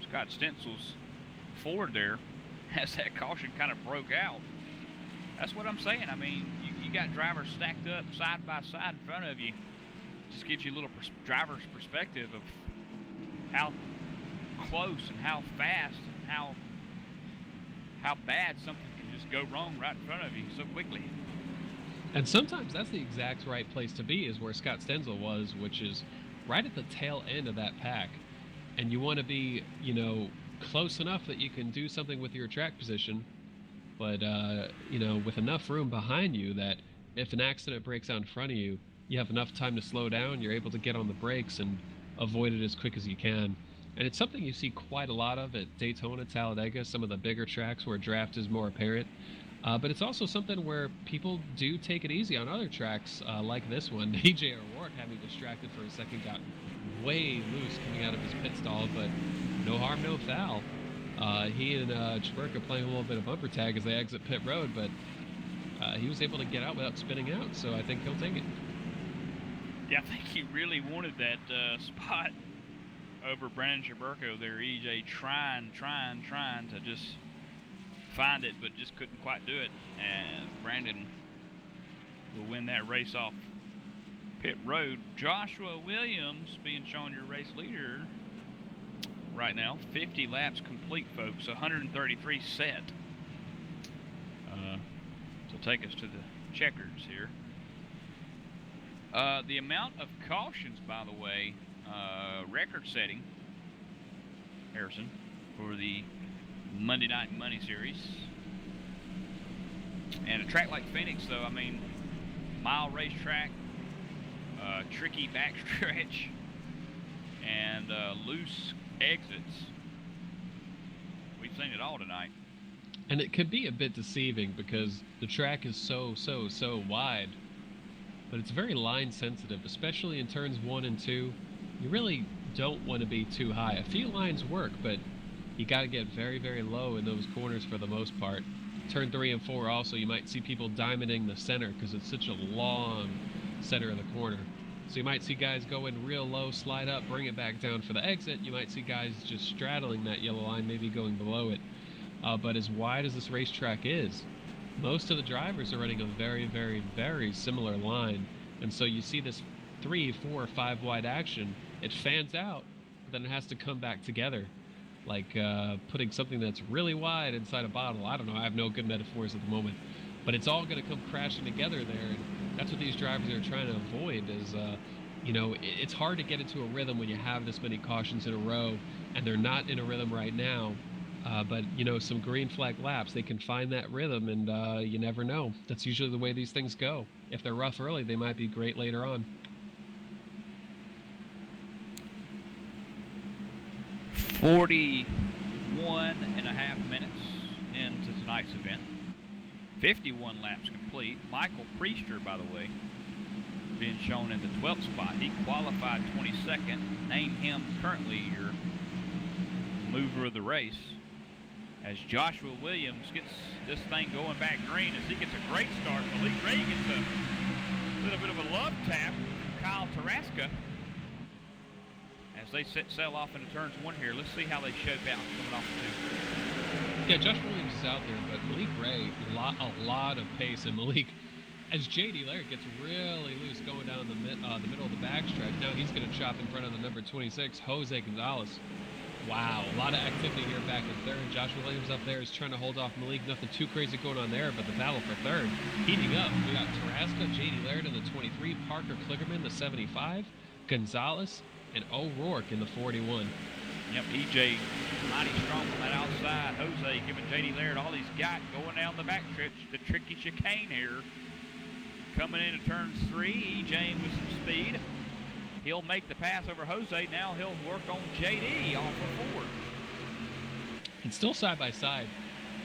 Scott Stencil's Ford there as that caution kind of broke out. That's what I'm saying. I mean, you got drivers stacked up side by side in front of you. Just gives you a little driver's perspective of how close and how fast and how bad something can just go wrong right in front of you so quickly. And sometimes that's the exact right place to be, is where Scott Stenzel was, which is right at the tail end of that pack. And you want to be, close enough that you can do something with your track position, but, with enough room behind you that if an accident breaks out in front of you, you have enough time to slow down, you're able to get on the brakes and avoid it as quick as you can. And it's something you see quite a lot of at Daytona, Talladega, some of the bigger tracks where draft is more apparent. But it's also something where people do take it easy on other tracks like this one. EJ O'Rourke, having distracted for a second, got way loose coming out of his pit stall, but no harm, no foul. He and Chaburka playing a little bit of bumper tag as they exit pit road, but he was able to get out without spinning out, so I think he'll take it. Yeah, I think he really wanted that spot over Brandon Chaburko there. EJ trying to just find it, but just couldn't quite do it. And Brandon will win that race off pit road. Joshua Williams being shown your race leader right now. 50 laps complete, folks. 133 set. So take us to the checkers here. The amount of cautions, by the way, record-setting, Harrison, for the Monday Night Money Series. And a track like Phoenix, though, I mean, mile racetrack, tricky backstretch, and loose exits. We've seen it all tonight. And it could be a bit deceiving because the track is so wide. but it's very line sensitive, especially in turns 1 and 2. You really don't want to be too high. A few lines work, but you got to get very, very low in those corners for the most part. Turn 3 and 4 also, you might see people diamonding the center because it's such a long center of the corner. So you might see guys go in real low, slide up, bring it back down for the exit. You might see guys just straddling that yellow line, maybe going below it. But as wide as this racetrack is, most of the drivers are running a very, very, very similar line. And so you see this 3, 4, 5 wide action. It fans out, but then it has to come back together. Like putting something that's really wide inside a bottle. I don't know, I have no good metaphors at the moment. But it's all going to come crashing together there. And that's what these drivers are trying to avoid is, you know, it's hard to get into a rhythm when you have this many cautions in a row. And they're not in a rhythm right now. But, you know, some green flag laps, they can find that rhythm, and you never know. That's usually the way these things go. If they're rough early, they might be great later on. 41.5 minutes into tonight's event. 51 laps complete. Michael Priester, by the way, being shown in the 12th spot. He qualified 22nd. Name him currently your mover of the race. As Joshua Williams gets this thing going back green, as he gets a great start. Malik Ray gets a little bit of a love tap from Kyle Tarasca as they sail off into turns 1 here. Let's see how they shape out coming off the 2. Yeah, Josh Williams is out there, but Malik Ray, a lot of pace. And Malik, as J.D. Laird gets really loose going down the middle of the backstretch, now he's going to chop in front of the number 26, Jose Gonzalez. Wow, a lot of activity here back in third. Josh Williams up there is trying to hold off Malik. Nothing too crazy going on there, but the battle for third heating up. We got Tarasca, J.D. Laird in the 23, Parker Klickerman the 75, Gonzalez, and O'Rourke in the 41. Yep, EJ mighty strong on that outside. Jose giving J.D. Laird all he's got going down the backstretch. The tricky chicane here. Coming into turns 3, EJ with some speed. He'll make the pass over Jose. Now he'll work on JD off of 4. It's still side by side.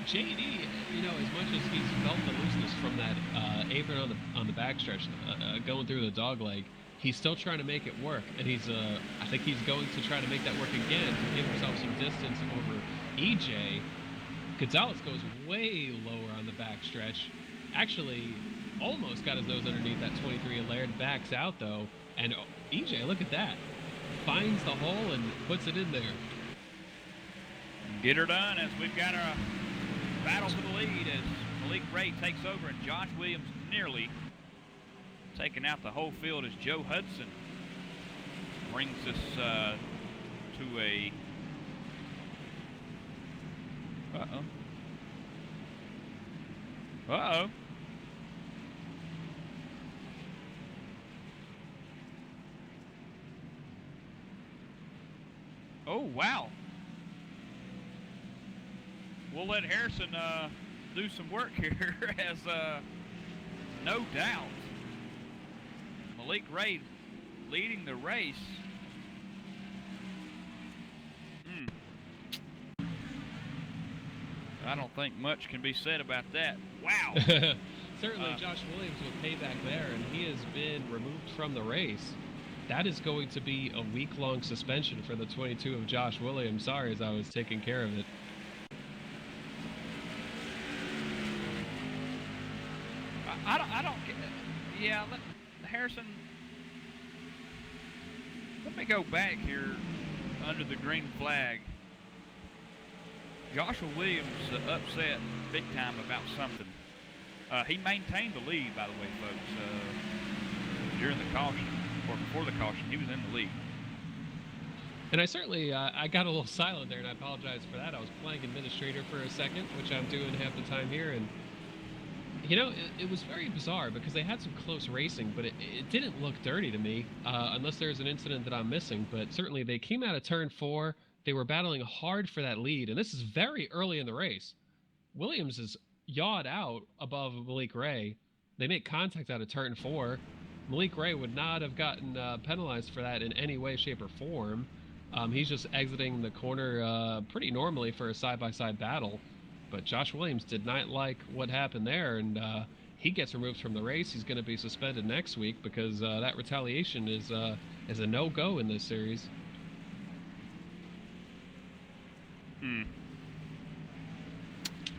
JD, you know, as much as he's felt the looseness from that apron on the backstretch, going through the dog leg, he's still trying to make it work. And he's, I think he's going to try to make that work again to give himself some distance over EJ. Gonzalez goes way lower on the backstretch. Actually, almost got his nose underneath that 23, and Laird backs out though. And EJ, look at that. Finds the hole and puts it in there. Get her done as we've got a battle for the lead as Malik Ray takes over and Josh Williams nearly taking out the whole field as Joe Hudson brings us to a... Uh-oh. Uh-oh. Oh, wow. We'll let Harrison do some work here as no doubt Malik Ray leading the race. I don't think much can be said about that. Wow. Certainly Josh Williams with payback there, and he has been removed from the race. That is going to be a week-long suspension for the 22 of Josh Williams. Sorry, as I was taking care of it. I don't get it. Yeah, Harrison, let me go back here under the green flag. Joshua Williams upset big time about something. He maintained the lead, by the way, folks, during the caution. Or before the caution, he was in the lead. And I certainly, I got a little silent there, and I apologize for that. I was playing administrator for a second, which I'm doing half the time here, and, you know, it was very bizarre because they had some close racing, but it didn't look dirty to me, unless there's an incident that I'm missing. But certainly they came out of turn 4. They were battling hard for that lead, and this is very early in the race. Williams is yawed out above Malik Ray. They make contact out of turn 4. Malik Ray would not have gotten penalized for that in any way, shape, or form. He's just exiting the corner pretty normally for a side-by-side battle. But Josh Williams did not like what happened there, and he gets removed from the race, he's going to be suspended next week because that retaliation is a no-go in this series. Hmm.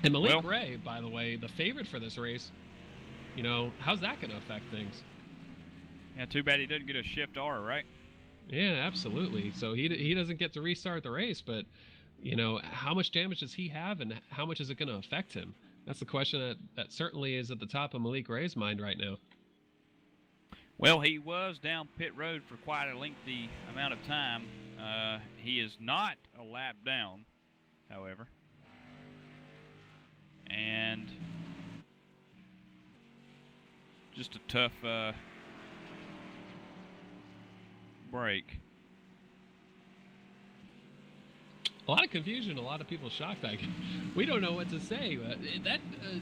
And Malik Ray, by the way, the favorite for this race, you know, how's that going to affect things? Yeah, too bad he didn't get a shift R, right? Yeah, absolutely. So he doesn't get to restart the race, but, you know, how much damage does he have and how much is it going to affect him? That's the question that certainly is at the top of Malik Ray's mind right now. Well, he was down pit road for quite a lengthy amount of time. He is not a lap down, however. And just a tough break. A lot of confusion, a lot of people shocked. We don't know what to say. That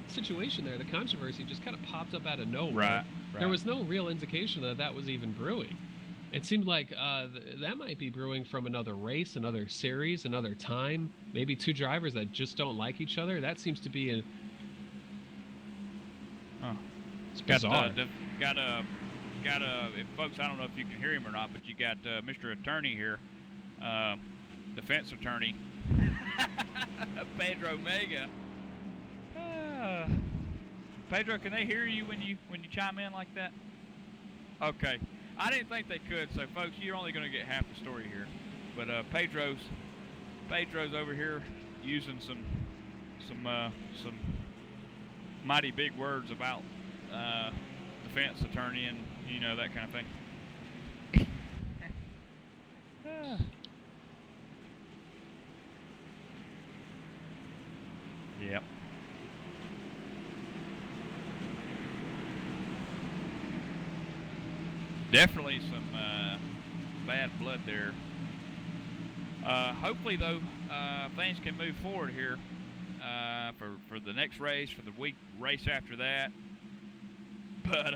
situation there, the controversy, just kind of popped up out of nowhere. Right. There was no real indication that was even brewing. It seemed like that might be brewing from another race, another series, another time. Maybe two drivers that just don't like each other. That seems to be it's bizarre. Got if folks, I don't know if you can hear him or not, but you got Mr. Attorney here, defense attorney, Pedro Mega. Pedro, can they hear you when you chime in like that? Okay, I didn't think they could. So, folks, you're only going to get half the story here. But Pedro's over here using some mighty big words about defense attorney and that kind of thing. Yep. Definitely some bad blood there. Hopefully, though, things can move forward here for the next race, for the race after that. But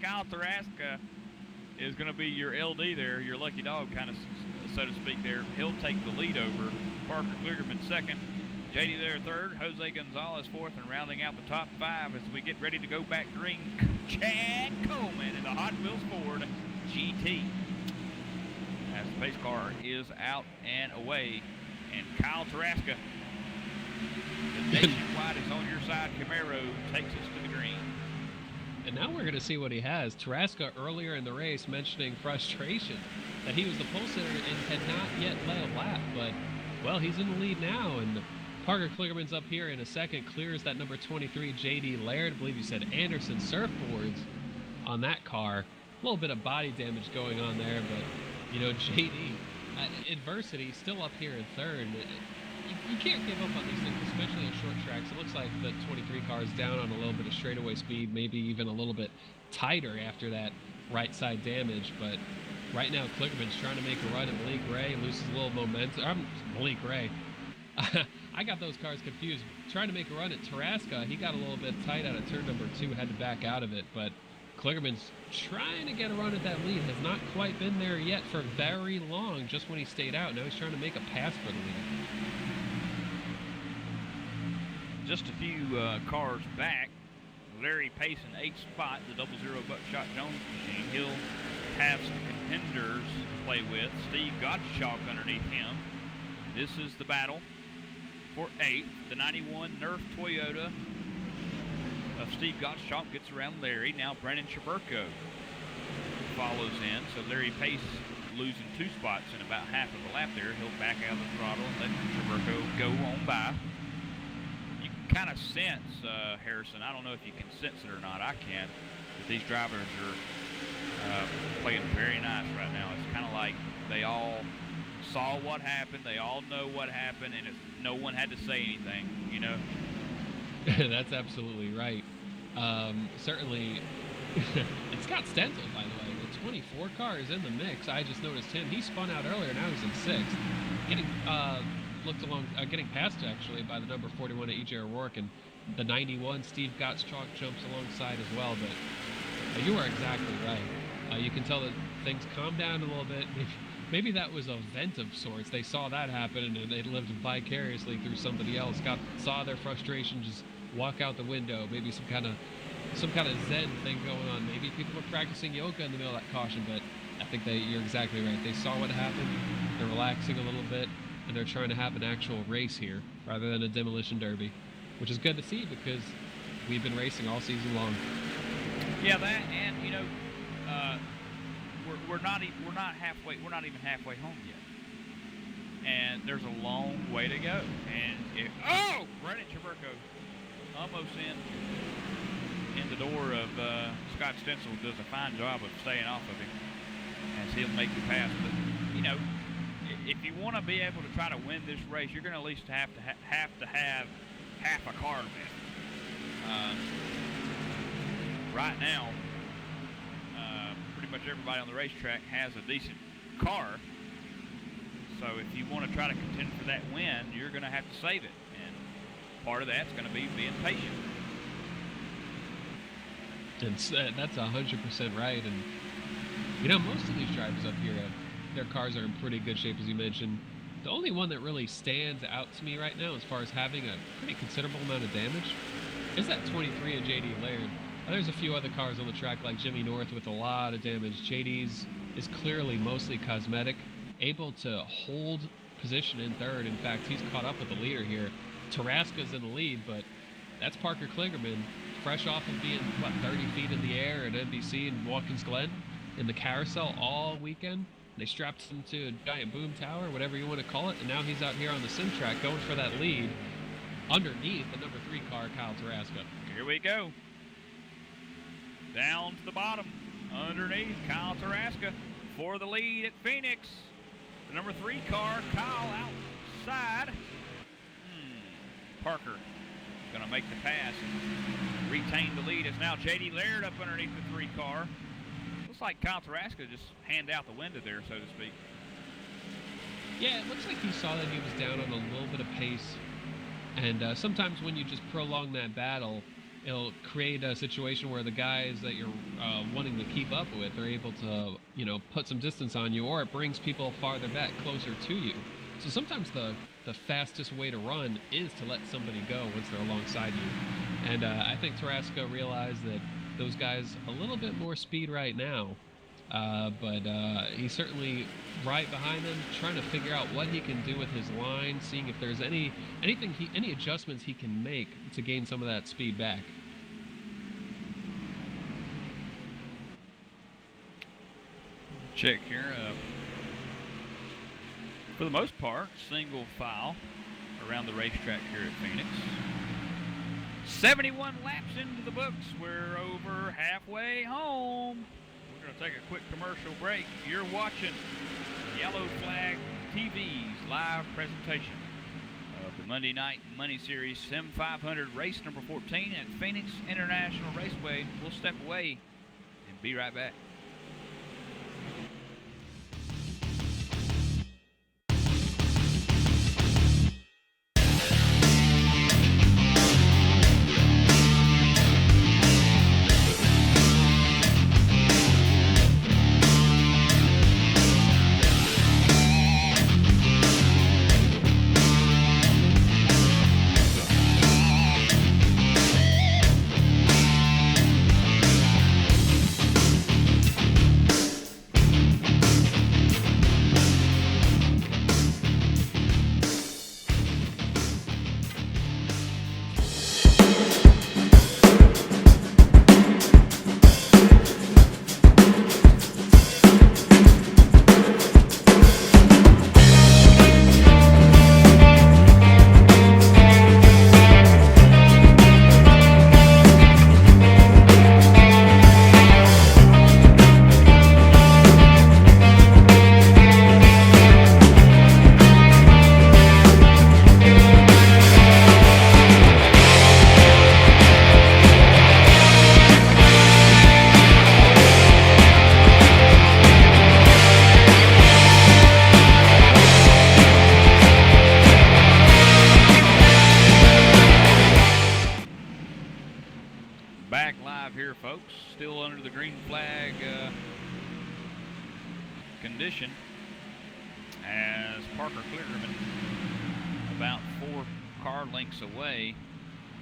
Kyle Taraska is going to be your LD there, your lucky dog, kind of, so to speak. There, he'll take the lead over. Parker Kligerman second, JD there third, Jose Gonzalez fourth, and rounding out the top five as we get ready to go back green, Chad Coleman in the Hot Wheels Ford GT. As the pace car is out and away, and Kyle Taraska, the Nationwide is on your side. Camaro takes us to the green. And now we're going to see what he has. Taraska earlier in the race mentioning frustration that he was the pole sitter and had not yet led a lap, but well, he's in the lead now, and Parker Kligerman's up here in a second, clears that number 23 JD Laird. I believe you said Anderson surfboards on that car. A little bit of body damage going on there, but JD, adversity still up here in third. You can't give up on these things, especially on short tracks. It looks like the 23 car is down on a little bit of straightaway speed, maybe even a little bit tighter after that right side damage. But right now, Kligerman's trying to make a run at Malik Ray, loses a little momentum. Malik Ray. I got those cars confused. Trying to make a run at Taraska, he got a little bit tight out of turn number 2, had to back out of it. But Kligerman's trying to get a run at that lead, has not quite been there yet for very long, just when he stayed out. Now he's trying to make a pass for the lead. Just a few cars back, Larry Pace in 8th spot, the 00 Buckshot Jones machine. He'll have some contenders to play with. Steve Gottschalk underneath him. This is the battle for 8th. The 91 Nerf Toyota of Steve Gottschalk gets around Larry. Now Brennan Chaburko follows in. So Larry Pace losing 2 spots in about half of the lap there. He'll back out of the throttle and let Chaburko go on by. You can kind of sense, Harrison, I don't know if you can sense it or not, I can, that these drivers are playing very nice right now. It's kind of like they all saw what happened, they all know what happened, and no one had to say anything, That's absolutely right. Certainly, it's Scott Stenzel, by the way. The 24 car is in the mix. I just noticed him. He spun out earlier. Now he's in 6th. Getting passed, actually, by the number 41 at E.J. O'Rourke, and the 91 Steve Gottschalk jumps alongside as well. But you are exactly right. You can tell that things calmed down a little bit. Maybe that was a vent of sorts. They saw that happen, and they lived vicariously through somebody else. Saw their frustration just walk out the window, maybe some kind of Zen thing going on. Maybe people were practicing yoga in the middle of that caution, but I think you're exactly right. They saw what happened, they're relaxing a little bit, and they're trying to have an actual race here rather than a demolition derby, which is good to see because we've been racing all season long. Yeah, that, and you know, we're not even halfway home yet, and there's a long way to go. And Brennan Traverko almost in the door of Scott Stencil does a fine job of staying off of him as he'll make the pass. But you know, if you want to be able to try to win this race, you're going to at least have to have half a car left. Right now, pretty much everybody on the racetrack has a decent car. So if you want to try to contend for that win, you're going to have to save it. And part of that's going to be being patient. And that's 100% right. And you know, most of these drivers up here, their cars are in pretty good shape, as you mentioned. The only one that really stands out to me right now as far as having a pretty considerable amount of damage is that 23 of JD Laird. There's a few other cars on the track like Jimmy North with a lot of damage. JD's is clearly mostly cosmetic, able to hold position in third. In fact, he's caught up with the leader here. Tarasca's in the lead, but that's Parker Kligerman, fresh off of being, 30 feet in the air at NBC in Watkins Glen in the carousel all weekend. They strapped him to a giant boom tower, whatever you want to call it, and now he's out here on the sim track going for that lead underneath the number 3 car, Kyle Tarasca. Here we go. Down to the bottom, underneath Kyle Tarasca for the lead at Phoenix. The number 3 car, Kyle outside. Parker going to make the pass and retain the lead. It's now J.D. Laird up underneath the 3 car. Looks like Kyle Tarasca just hand out the window there, so to speak. Yeah, it looks like he saw that he was down on a little bit of pace. And sometimes when you just prolong that battle, it'll create a situation where the guys that you're wanting to keep up with are able to, put some distance on you, or it brings people farther back, closer to you. So sometimes the fastest way to run is to let somebody go once they're alongside you. And I think Tarasca realized that those guys a little bit more speed right now, but he's certainly right behind them, trying to figure out what he can do with his line, seeing if there's any adjustments he can make to gain some of that speed back. Check here. For the most part, single file around the racetrack here at Phoenix. 71 laps into the books. We're over halfway home. We're going to take a quick commercial break. You're watching Yellow Flag TV's live presentation of the Monday Night Money Series Sim 500 race number 14 at Phoenix International Raceway. We'll step away and be right back. Back live here, folks. Still under the green flag condition as Parker Kligerman about 4 car lengths away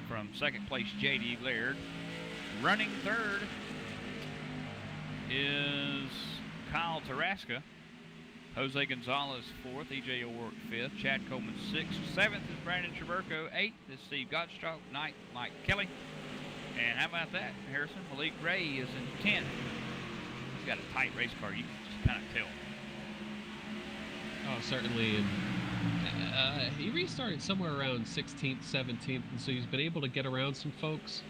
from second place J.D. Laird. Running third is Kyle Tarasca. Jose Gonzalez fourth, E.J. O'Rourke fifth, Chad Coleman sixth, seventh is Brandon Traverco, eighth is Steve Gottschalk, ninth Mike Kelly. And how about that, Harrison? Malik Ray is in 10th. He's got a tight race car, you can just kind of tell. Oh, certainly. And he restarted somewhere around 16th, 17th, and so he's been able to get around some folks.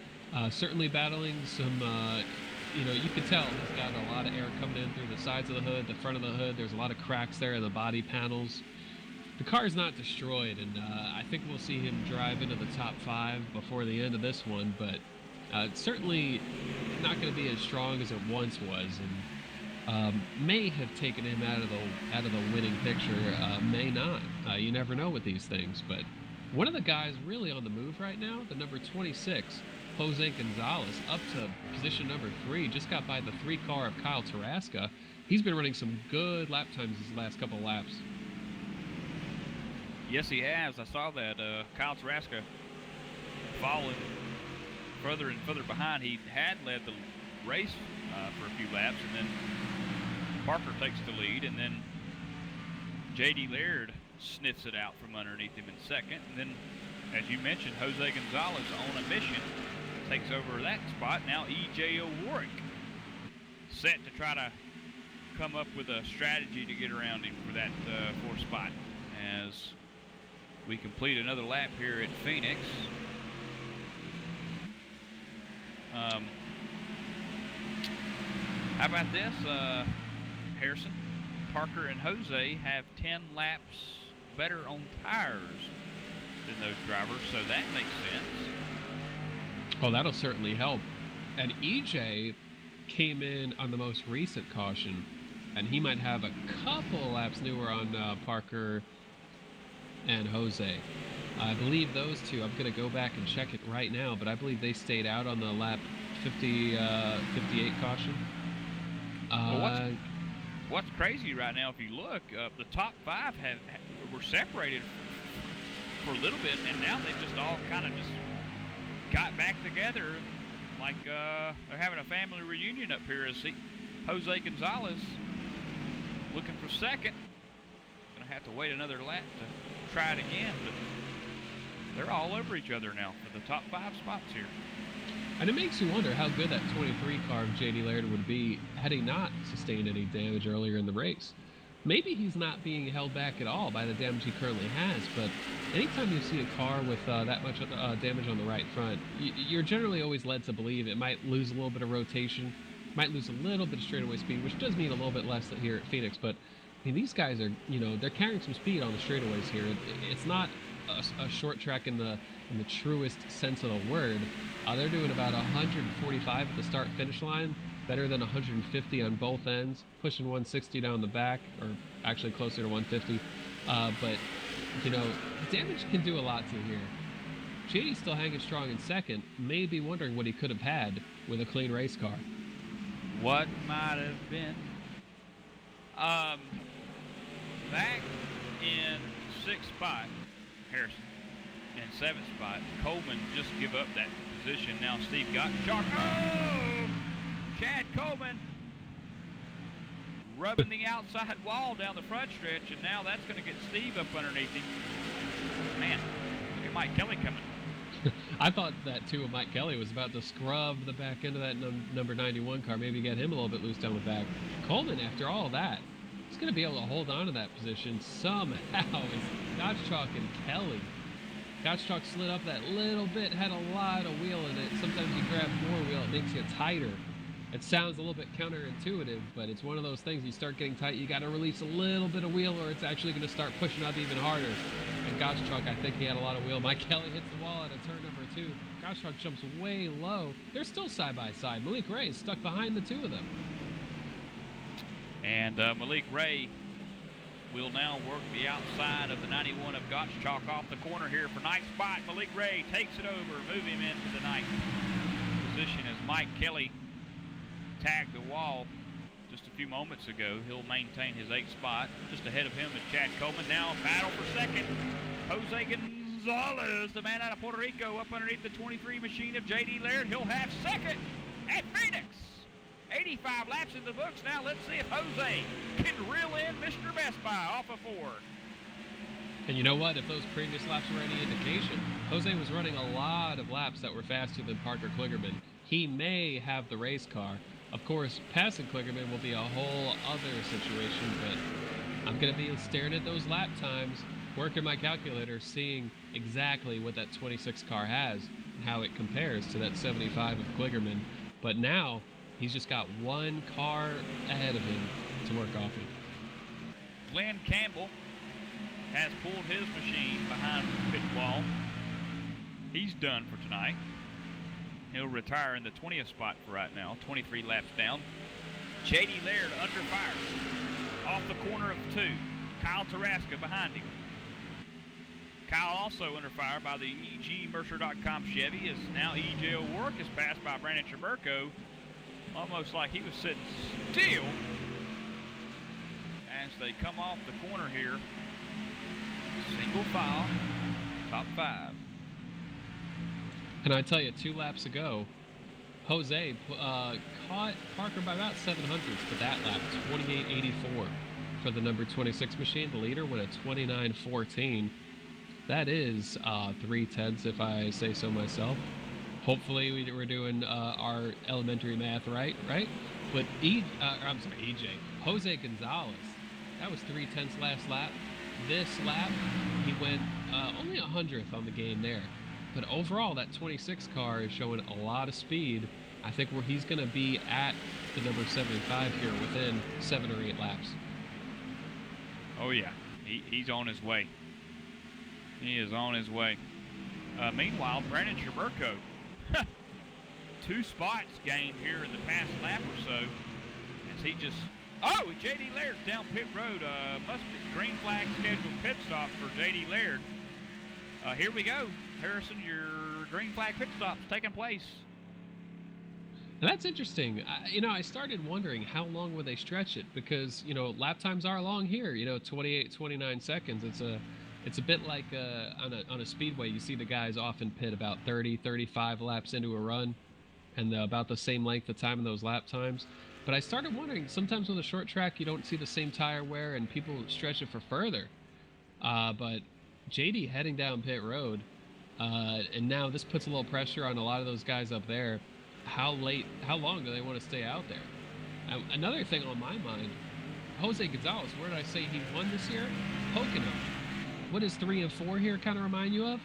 Certainly battling some, you could tell he's got a lot of air coming in through the sides of the hood, the front of the hood. There's a lot of cracks there in the body panels. The car's not destroyed, and I think we'll see him drive into the top 5 before the end of this one, but certainly not going to be as strong as it once was, and may have taken him out of the winning picture, may not. You never know with these things, but one of the guys really on the move right now, the number 26, Jose Gonzalez, up to position number 3, just got by the 3 car of Kyle Tarasca. He's been running some good lap times these last couple of laps. Yes, he has. I saw that. Kyle Tarasca falling further and further behind. He had led the race for a few laps, and then Parker takes the lead, and then J.D. Laird sniffs it out from underneath him in second. And then, as you mentioned, Jose Gonzalez on a mission takes over that spot. Now E.J. O'Rourke set to try to come up with a strategy to get around him for that 4th spot as we complete another lap here at Phoenix. How about this, Harrison? Parker and Jose have 10 laps better on tires than those drivers, so that makes sense. Oh, that'll certainly help. And EJ came in on the most recent caution, and he might have a couple laps newer on Parker and Jose. I believe those two, I'm going to go back and check it right now, but I believe they stayed out on the lap 58 caution. Well, what's crazy right now, if you look, the top 5 were separated for a little bit, and now they've just all kind of just got back together like they're having a family reunion up here. As Jose Gonzalez looking for second. Going to have to wait another lap to try it again, but they're all over each other now for the top 5 spots here. And it makes you wonder how good that 23 car of J.D. Laird would be had he not sustained any damage earlier in the race. Maybe he's not being held back at all by the damage he currently has, but anytime you see a car with that much damage on the right front, you're generally always led to believe it might lose a little bit of rotation, might lose a little bit of straightaway speed, which does mean a little bit less here at Phoenix, but I mean, these guys are, they're carrying some speed on the straightaways here. It's not a short track in the truest sense of the word. They're doing about 145 at the start-finish line, better than 150 on both ends, pushing 160 down the back, or actually closer to 150. But, damage can do a lot to here. JD's still hanging strong in second, may be wondering what he could have had with a clean race car. What might have been? Back in 6th spot, Harrison. In 7th spot, Coleman just give up that position. Now Steve Gottschalk. Oh! Chad Coleman rubbing the outside wall down the front stretch, and now that's going to get Steve up underneath him. Man, look at Mike Kelly coming. I thought that too. Mike Kelly was about to scrub the back end of that number 91 car, maybe get him a little bit loose down the back. Coleman, after all that, he's going to be able to hold on to that position somehow. It's Gottschalk and Kelly. Gottschalk slid up that little bit, had a lot of wheel in it. Sometimes you grab more wheel, it makes you tighter. It sounds a little bit counterintuitive, but it's one of those things, you start getting tight, you got to release a little bit of wheel or it's actually going to start pushing up even harder. And Gottschalk, I think he had a lot of wheel. Mike Kelly hits the wall at a turn number 2. Gottschalk jumps way low. They're still side by side. Malik Ray is stuck behind the two of them. And Malik Ray will now work the outside of the 91 of Gottschalk off the corner here for 9th spot. Malik Ray takes it over, move him into the 9th position as Mike Kelly tagged the wall just a few moments ago. He'll maintain his 8th spot. Just ahead of him is Chad Coleman. Now battle for second. Jose Gonzalez, the man out of Puerto Rico, up underneath the 23 machine of J.D. Laird. He'll have second at Phoenix. 85 laps in the books. Now let's see if Jose can reel in Mr. Best Buy off of 4. And you know what? If those previous laps were any indication, Jose was running a lot of laps that were faster than Parker Kligerman. He may have the race car. Of course, passing Kligerman will be a whole other situation, but I'm going to be staring at those lap times, working my calculator, seeing exactly what that 26 car has and how it compares to that 75 of Kligerman. But now, he's just got one car ahead of him to work off of. Glenn Campbell has pulled his machine behind the pit wall. He's done for tonight. He'll retire in the 20th spot for right now, 23 laps down. J.D. Laird under fire off the corner of 2. Kyle Taraska behind him. Kyle also under fire by the EGMercer.com Chevy, as now E.J. O'Rourke is passed by Brandon Traberco, almost like he was sitting still as they come off the corner here. Single file, top 5. And I tell you, 2 laps ago, Jose caught Parker by about 700s, but that lap, 28.84 for the number 26 machine. The leader went at 29.14. That is 3/10 if I say so myself. Hopefully we're doing our elementary math right? But EJ, Jose Gonzalez, that was 3/10 last lap. This lap, he went only 100th on the game there. But overall, that 26 car is showing a lot of speed. I think he's going to be at the number 75 here within 7 or 8 laps. Oh, yeah. He's on his way. He is on his way. Meanwhile, Brandon Traberco, 2 spots gained here in the past lap or so, as he just... Oh, J.D. Laird's down pit road. Must be green flag scheduled pit stop for J.D. Laird. Here we go. Harrison, your green flag pit stop's taking place. And that's interesting. I started wondering how long would they stretch it, because, lap times are long here, 28, 29 seconds. It's a bit like on a speedway. You see the guys often pit about 30, 35 laps into a run, and about the same length of time in those lap times. But I started wondering, sometimes on the short track, you don't see the same tire wear, and people stretch it for further. But JD heading down pit road, and now this puts a little pressure on a lot of those guys up there. How long do they want to stay out there? Another thing on my mind, Jose Gonzalez, where did I say he won this year? Pocono. What does 3 and 4 here kind of remind you of?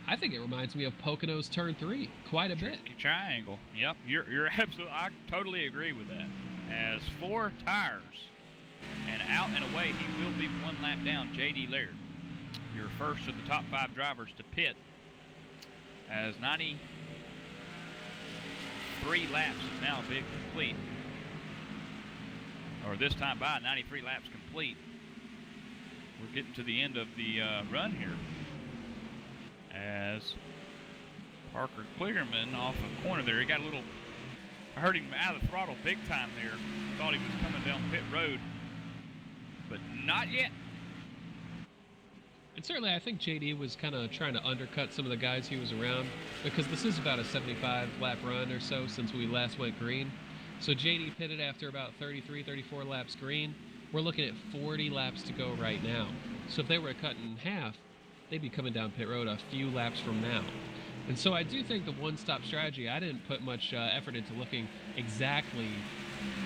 I think it reminds me of Pocono's turn 3 quite a bit. Triangle. Yep, you're absolutely. I totally agree with that. As 4 tires, and out and away, he will be 1 lap down. J.D. Laird, your first of the top 5 drivers to pit, as 93 laps is now big complete. Or this time by 93 laps complete. We're getting to the end of the run here, as Parker Kligerman off a corner there. He got a little, I heard him out of the throttle big time there. Thought he was coming down pit road, but not yet. And certainly I think JD was kind of trying to undercut some of the guys he was around, because this is about a 75 lap run or so since we last went green. So JD pitted after about 33, 34 laps green. We're looking at 40 laps to go right now. So if they were cut in half, they'd be coming down pit road a few laps from now. And so I do think the one-stop strategy, I didn't put much effort into looking exactly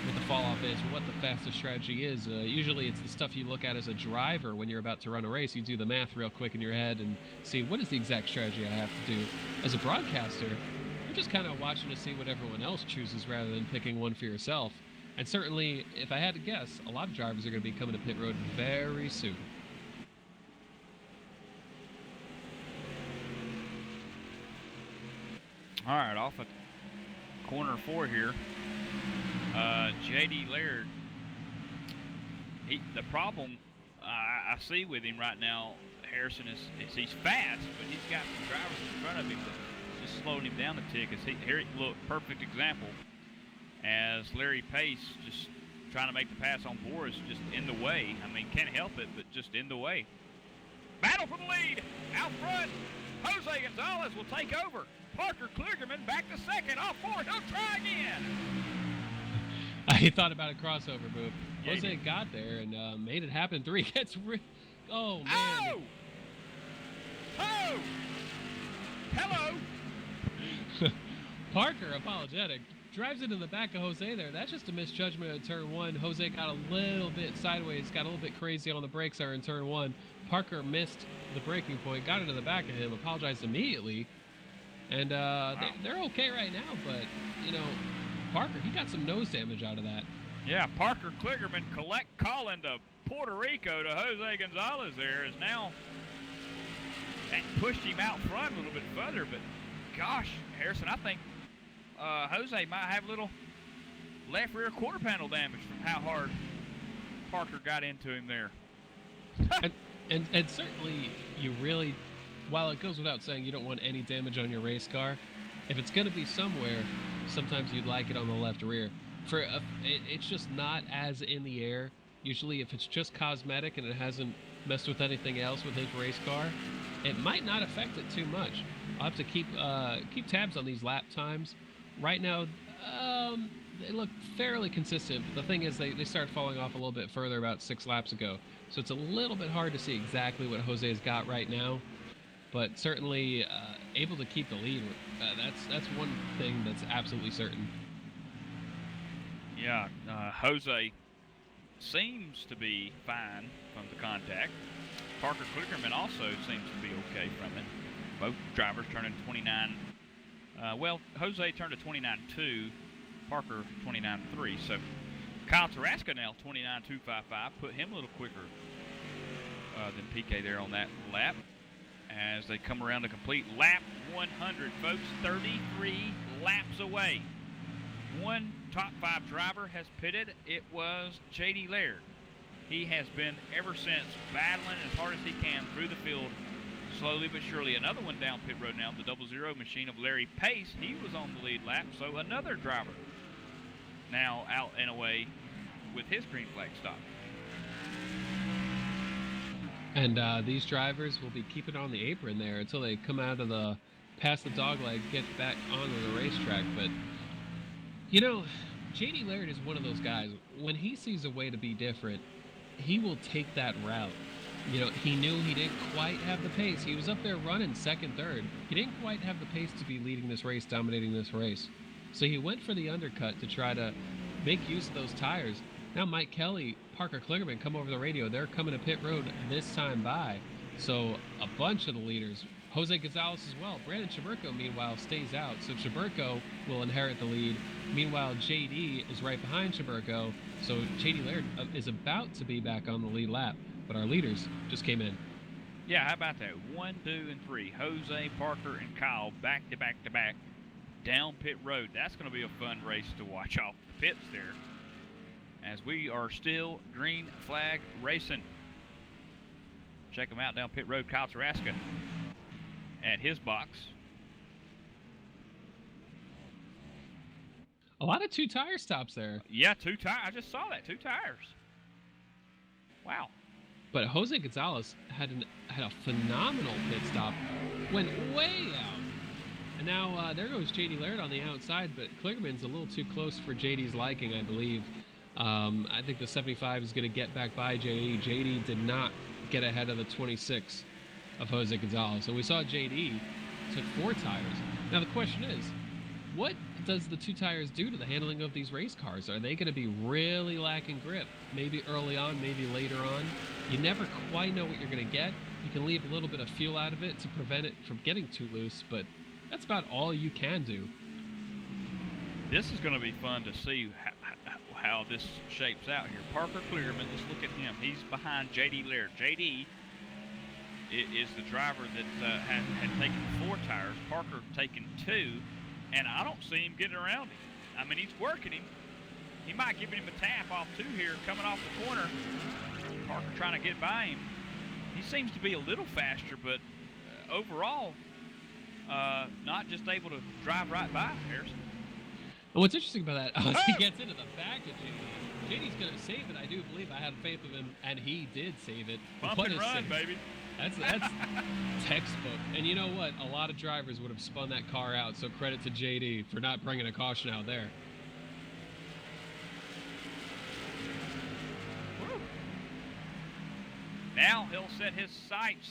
what the fall-off is, what the fastest strategy is. Usually it's the stuff you look at as a driver when you're about to run a race. You do the math real quick in your head and see what is the exact strategy I have to do. As a broadcaster, you're just kind of watching to see what everyone else chooses rather than picking one for yourself. And certainly, if I had to guess, a lot of drivers are going to be coming to pit road very soon. All right, off at corner 4 here. J.D. Laird, the problem I see with him right now, Harrison, is he's fast, but he's got some drivers in front of him that's just slowing him down a tick. Here, look, perfect example, as Larry Pace just trying to make the pass on Boris, just in the way. I mean, can't help it, but just in the way. Battle for the lead. Out front, Jose Gonzalez will take over. Parker Kligerman back to second. Off four. He'll try again. I thought about a crossover move. Yeah, Jose got there and made it happen. 3 gets oh, man. Oh! Oh! Hello! Parker, apologetic, drives into the back of Jose there. That's just a misjudgment at turn 1. Jose got a little bit sideways, got a little bit crazy on the brakes there in turn 1. Parker missed the braking point, got into the back of him, apologized immediately. And they're okay right now, but, you know, Parker, he got some nose damage out of that. Yeah, Parker Kligerman calling to Puerto Rico to Jose Gonzalez there is now that pushed him out front a little bit further, but gosh, Harrison, I think Jose might have a little left rear quarter panel damage from how hard Parker got into him there. and certainly you really, while it goes without saying you don't want any damage on your race car, if it's going to be somewhere, sometimes you'd like it on the left rear. It's just not as in the air. Usually if it's just cosmetic and it hasn't messed with anything else with his race car, it might not affect it too much. I'll have to keep tabs on these lap times. Right now, they look fairly consistent. But the thing is, they started falling off a little bit further about 6 laps ago. So it's a little bit hard to see exactly what Jose's got right now. But certainly able to keep the lead. That's one thing that's absolutely certain. Yeah, Jose seems to be fine from the contact. Parker Kligerman also seems to be okay from it. Both drivers turning 29. Well, Jose turned a 29.2, Parker 29.3. So Kyle Tarasca now 29.255, put him a little quicker than PK there on that lap. As they come around to complete lap 100, folks, 33 laps away. One top 5 driver has pitted. It was J.D. Laird. He has been ever since battling as hard as he can through the field, slowly but surely. Another one down pit road now, the 00 machine of Larry Pace. He was on the lead lap, so another driver now out and away with his green flag stop. And these drivers will be keeping on the apron there until they come out of the past the dog leg, get back onto the racetrack. But you know, J.D. Laird is one of those guys. When he sees a way to be different, he will take that route. You know, he knew he didn't quite have the pace. He was up there running second, third. He didn't quite have the pace to be leading this race, dominating this race. So he went for the undercut to try to make use of those tires. Now Mike Kelly, Parker Kligerman come over the radio. They're coming to pit road this time by. So a bunch of the leaders, Jose Gonzalez as well. Brandon Chaburko, meanwhile, stays out. So Chaburko will inherit the lead. Meanwhile, JD is right behind Chaburko. So JD Laird is about to be back on the lead lap. But our leaders just came in. Yeah, how about that? 1, 2, and 3. Jose, Parker, and Kyle back to back to back down pit road. That's going to be a fun race to watch off the pits there, as we are still green flag racing. Check him out down pit road. Kyle Tarasca at his box. A lot of 2-tire stops there. Yeah, 2 tires. I just saw that. 2 tires. Wow. But Jose Gonzalez had a phenomenal pit stop. Went way out. And now there goes J.D. Laird on the outside, but Kligerman's a little too close for J.D.'s liking, I believe. I think the 75 is going to get back by J.D. J.D. did not get ahead of the 26 of Jose Gonzalez. So we saw J.D. took 4 tires. Now the question is, what does the 2 tires do to the handling of these race cars? Are they going to be really lacking grip? Maybe early on, maybe later on. You never quite know what you're going to get. You can leave a little bit of fuel out of it to prevent it from getting too loose, but that's about all you can do. This is going to be fun to see how this shapes out here. Parker Kligerman, let's look at him. He's behind J.D. Laird. J.D. is the driver that had taken 4 tires. Parker taken 2, and I don't see him getting around him. I mean, he's working him. He might give him a tap off 2 here, coming off the corner. Parker trying to get by him. He seems to be a little faster, but overall, not just able to drive right by Harrison. And what's interesting about that, he gets into the back of JD. JD's going to save it. I do believe. I had faith of him, and he did save it. Bump What and a run, save. baby. That's textbook. And you know what? A lot of drivers would have spun that car out, so credit to JD for not bringing a caution out there. Woo. Now he'll set his sights.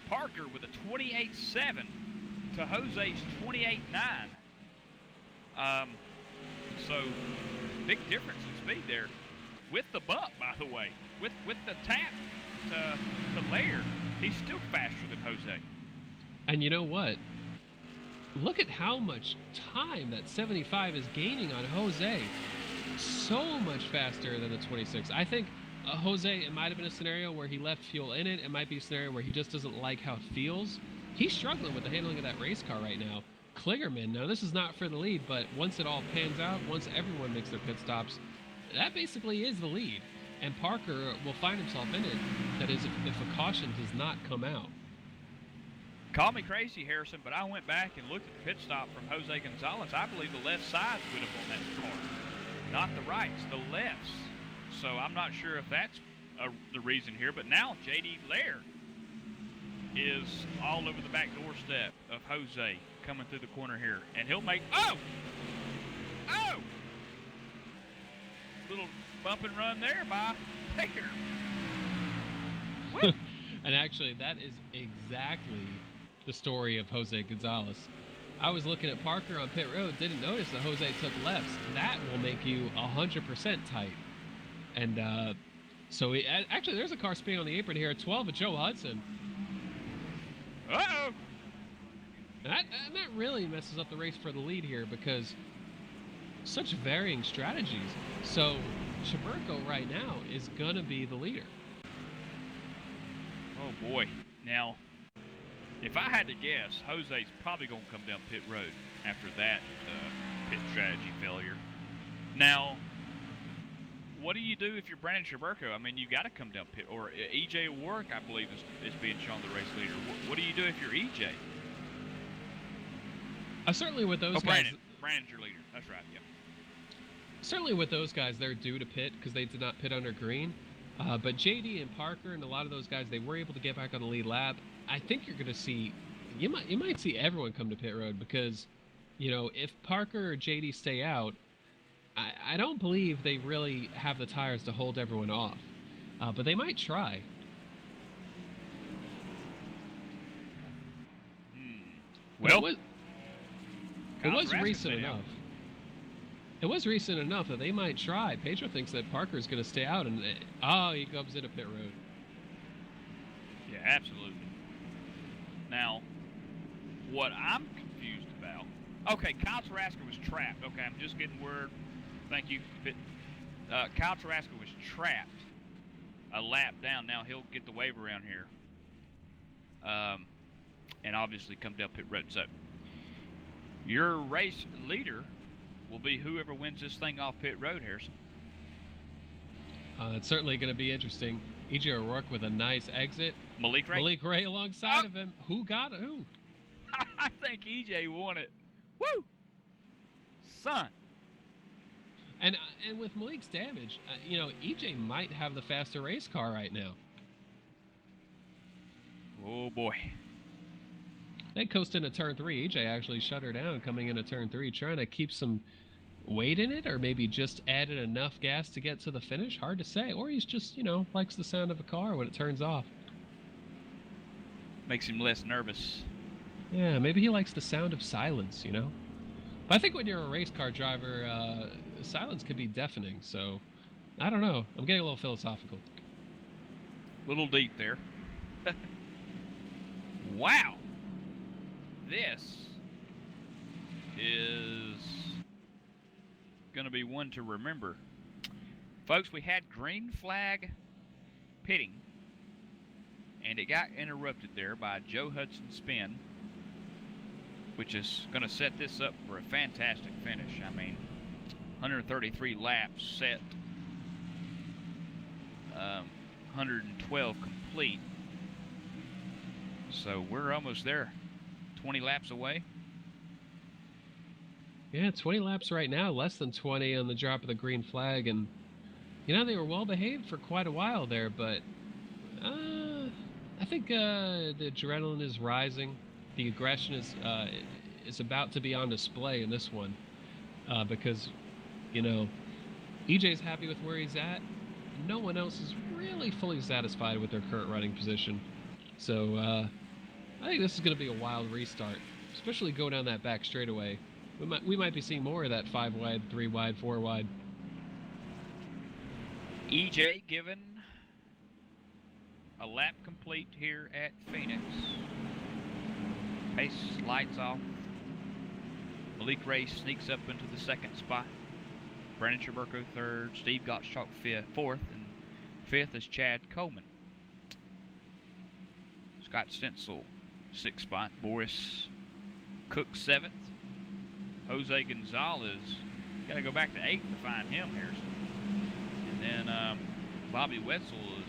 Parker with a 28.7 to Jose's 28.9. So big difference in speed there. With the bump, by the way. With the tap to Laird, he's still faster than Jose. And you know what? Look at how much time that 75 is gaining on Jose. So much faster than the 26. I think Jose, it might have been a scenario where he left fuel in it. It might be a scenario where he just doesn't like how it feels. He's struggling with the handling of that race car right now. Kligerman, now this is not for the lead, but once it all pans out, once everyone makes their pit stops, that basically is the lead. And Parker will find himself in it. That is, if a caution does not come out. Call me crazy, Harrison, but I went back and looked at the pit stop from Jose Gonzalez. I believe the left side went up on that car, not the rights, the lefts. So I'm not sure if that's the reason here, but now J.D. Laird is all over the back doorstep of Jose coming through the corner here. And he'll make, oh! Little bump and run there by Baker. And actually, that is exactly the story of Jose Gonzalez. I was looking at Parker on pit road, didn't notice that Jose took lefts. That will make you 100% tight. And actually, there's a car spinning on the apron here at 12 of Joe Hudson. Uh-oh. And that really messes up the race for the lead here because such varying strategies. So Chaburko right now is going to be the leader. Oh, boy. Now, if I had to guess, Jose's probably going to come down pit road after that pit strategy failure. Now, what do you do if you're Brandon Chaburko? I mean, you got to come down pit. Or EJ Warwick, I believe, is being shown the race leader. What do you do if you're EJ? Certainly with those guys. Brandon's your leader. That's right, yeah. Certainly with those guys, they're due to pit because they did not pit under green. But JD and Parker and a lot of those guys, they were able to get back on the lead lap. I think you're going to see, you might see everyone come to pit road because, you know, if Parker or JD stay out, I don't believe they really have the tires to hold everyone off. But they might try. Well, it was recent enough. It was recent enough that they might try. Pedro thinks that Parker's going to stay out, and he comes into pit road. Yeah, absolutely. Now, what I'm confused about... Okay, Kyle Tarasco was trapped. Okay, I'm just getting word. Thank you. Kyle Tarasco was trapped a lap down. Now he'll get the wave around here. And obviously come down pit road. So, your race leader will be whoever wins this thing off pit road, Harrison. It's certainly going to be interesting. E.J. O'Rourke with a nice exit. Malik Ray alongside of him. Who got who? I think E.J. won it. Woo! Son. And with Malik's damage, E.J. might have the faster race car right now. Oh, boy. They coast into turn 3. EJ actually shut her down coming into turn 3, trying to keep some weight in it, or maybe just added enough gas to get to the finish. Hard to say. Or he's just, likes the sound of a car when it turns off. Makes him less nervous. Yeah, maybe he likes the sound of silence, But I think when you're a race car driver, silence can be deafening, so I don't know. I'm getting a little philosophical. Little deep there. Wow. This is going to be one to remember. Folks, we had green flag pitting, and it got interrupted there by Joe Hudson's spin, which is going to set this up for a fantastic finish. I mean, 133 laps set, 112 complete. So we're almost there. 20 laps away. Yeah, 20 laps right now, less than 20 on the drop of the green flag, and You know, they were well behaved for quite a while there, but I think the adrenaline is rising. The aggression is about to be on display in this one because, you know, EJ's happy with where he's at. No one else is really fully satisfied with their current running position. So I think this is going to be a wild restart, especially go down that back straightaway. We might be seeing more of that 5 wide, 3 wide, 4 wide. EJ given a lap complete here at Phoenix. Pace lights off. Malik Ray sneaks up into the second spot. Brandon Traburco third. Steve Gottschalk fourth. And fifth is Chad Coleman. Scott Stencil, sixth spot. Boris Cook seventh. Jose Gonzalez, got to go back to eighth to find him, Harrison. And then Bobby Wetzel is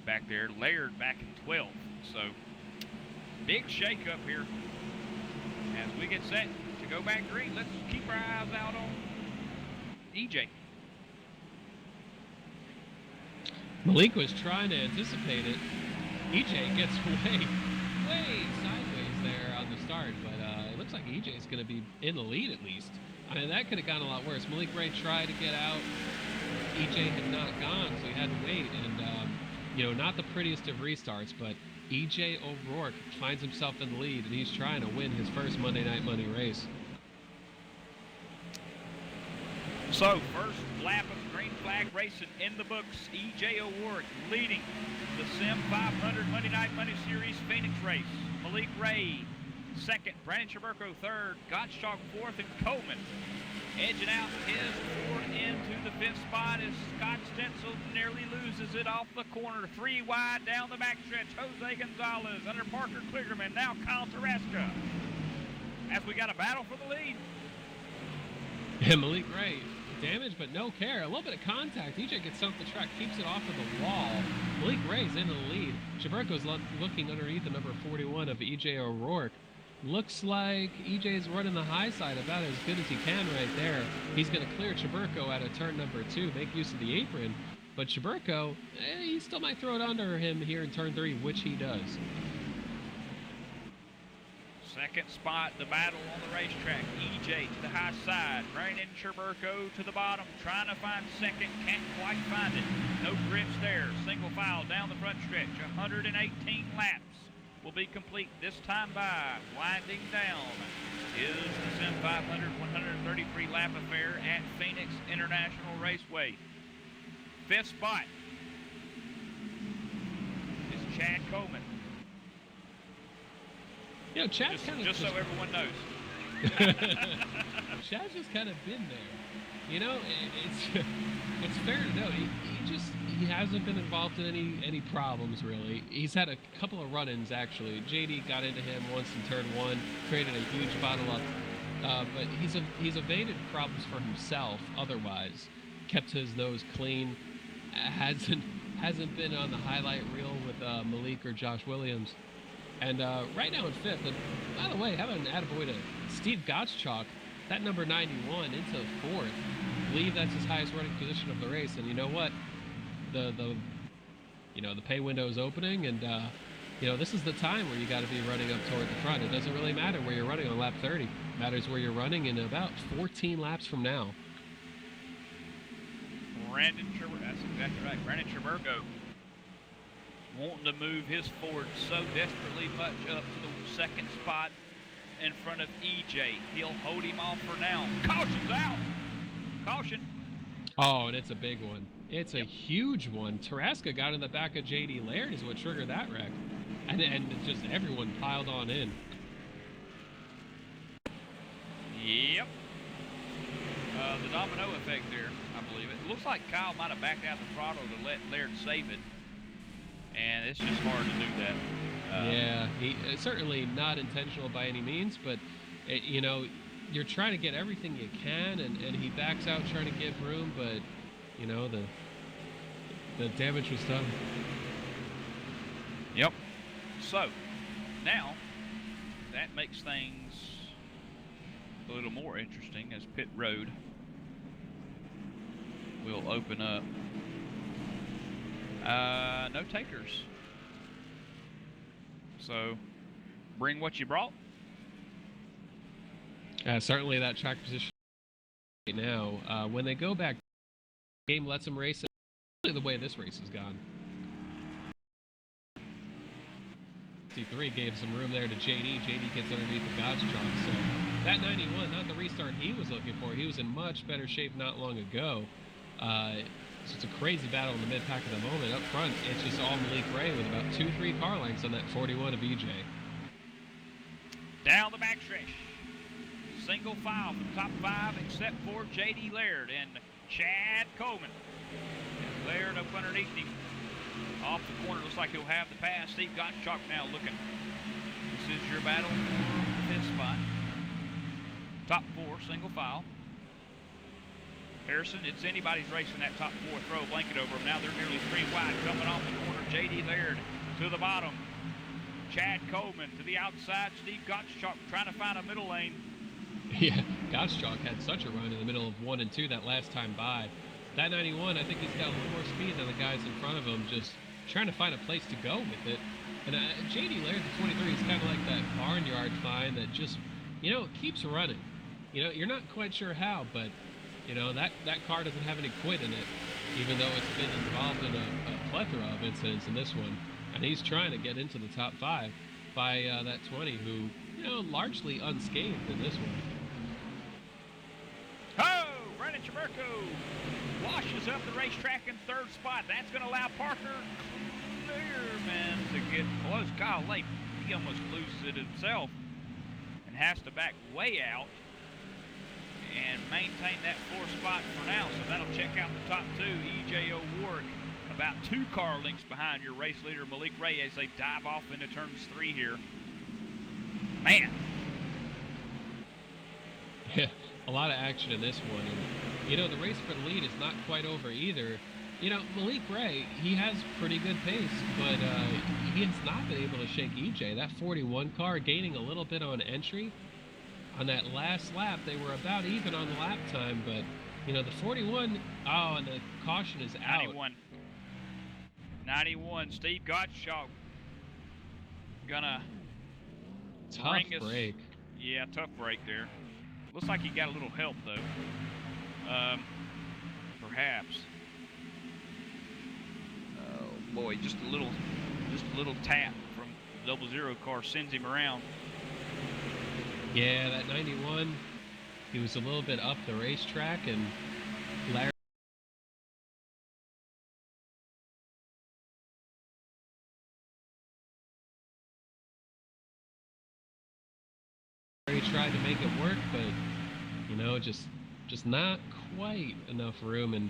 back there. Laird back in 12th. So big shake-up here as we get set to go back green. Let's keep our eyes out on EJ. Malik was trying to anticipate it. EJ gets way sideways there on the start, but it looks like EJ is going to be in the lead at least. I mean, that could have gone a lot worse. Malik Ray tried to get out. EJ had not gone, so he had to wait. And, you know, not the prettiest of restarts, but EJ O'Rourke finds himself in the lead, and he's trying to win his first Monday Night Money race. So, first lap of green flag racing in the books. EJ O'Rourke leading the Sim 500 Monday Night Money Series Phoenix race. Malik Ray second, Brandon Traburco third, Gottschalk fourth, and Coleman edging out his four into the fifth spot as Scott Stencil nearly loses it off the corner. 3 wide down the backstretch. Jose Gonzalez under Parker Kligerman. Now Kyle Tarasca. As we got a battle for the lead. And Malik Ray, damage but no care. A little bit of contact. EJ gets off the track, keeps it off of the wall. Malik Ray's into the lead. Traburco's looking underneath the number 41 of EJ O'Rourke. Looks like EJ's running the high side about as good as he can right there. He's going to clear Traburco out of turn number 2, make use of the apron. But Traburco, he still might throw it under him here in turn 3, which he does. Second spot, the battle on the racetrack. EJ to the high side. Brandon Traburco to the bottom, trying to find second. Can't quite find it. No grips there. Single file down the front stretch. 118 laps will be complete this time by. Winding down is the Sim 500 133 lap affair at Phoenix International Raceway. Fifth spot is Chad Coleman. You know, Chad's kind of just so everyone knows. Chad's just kind of been there. You know, it's fair to note he hasn't been involved in any problems really. He's had a couple of run-ins actually. JD got into him once in turn 1, created a huge bottle up. But he's evaded problems for himself. Otherwise, kept his nose clean. Hasn't been on the highlight reel with Malik or Josh Williams. And right now in 5th, and by the way, how about an attaboy to Steve Gottschalk, that number 91 into 4th. I believe that's his highest running position of the race. And you know what? The pay window is opening, and you know, this is the time where you got to be running up toward the front. It doesn't really matter where you're running on lap 30. It matters where you're running in about 14 laps from now. That's exactly right. Brandon Traburco wanting to move his Ford so desperately much up to the second spot in front of EJ. He'll hold him off for now. Caution's out. Caution. Oh, and it's a big one. It's a huge one. Tarasca got in the back of JD Laird is what triggered that wreck. And just everyone piled on in. Yep. The domino effect there, I believe it. Looks like Kyle might have backed out the throttle to let Laird save it. And it's just hard to do that. Yeah, certainly not intentional by any means, but, you know, you're trying to get everything you can, and he backs out trying to give room, but, you know, the damage was done. Yep. So, now, that makes things a little more interesting as pit road will open up. No takers. So, bring what you brought. Certainly that track position right now. When they go back, the game lets them race. The way this race has gone. 63 gave some room there to JD. JD gets underneath the God's truck. So that 91, not the restart he was looking for. He was in much better shape not long ago. So it's a crazy battle in the mid-pack at the moment. Up front, it's just all Malik Ray with about 2-3 car lengths on that 41 of EJ. Down the backstretch. Single file from top 5 except for JD Laird and Chad Coleman. Laird up underneath him. Off the corner, looks like he'll have the pass. Steve Gottschalk now looking. This is your battle for the 5th spot. Top 4, single file. Harrison, it's anybody's race in that top 4. Throw a blanket over them. Now they're nearly 3 wide. Coming off the corner, J.D. Laird to the bottom. Chad Coleman to the outside. Steve Gottschalk trying to find a middle lane. Yeah, Gottschalk had such a run in the middle of 1 and 2 that last time by. That 91, I think he's got a little more speed than the guys in front of him, just trying to find a place to go with it. And J.D. Laird, the 23, is kind of like that barnyard find that just, keeps running. You're not quite sure how, but, that car doesn't have any quit in it, even though it's been involved in a plethora of incidents in this one. And he's trying to get into the top 5 by that 20, who, largely unscathed in this one. Oh, Brandon Chaburko washes up the racetrack in 3rd spot. That's going to allow Parker Clearman to get close. Golly, he almost loses it himself and has to back way out and maintain that 4th spot for now. So that'll check out the top 2. E.J. O'Rourke about 2 car lengths behind your race leader, Malik Ray, as they dive off into turns 3 here. Man. Yeah, a lot of action in this one. And, the race for the lead is not quite over either. Malik Ray, he has pretty good pace, but he has not been able to shake EJ. That 41 car gaining a little bit on entry. On that last lap, they were about even on the lap time, but, the 41, and the caution is out. 91, Steve Gottschalk gonna tough break. Yeah, tough break there. Looks like he got a little help, though. Perhaps. Oh boy, just a little tap from the 00 car sends him around. Yeah, that 91, he was a little bit up the racetrack, and Larry tried to make it work, but just not quite enough room, and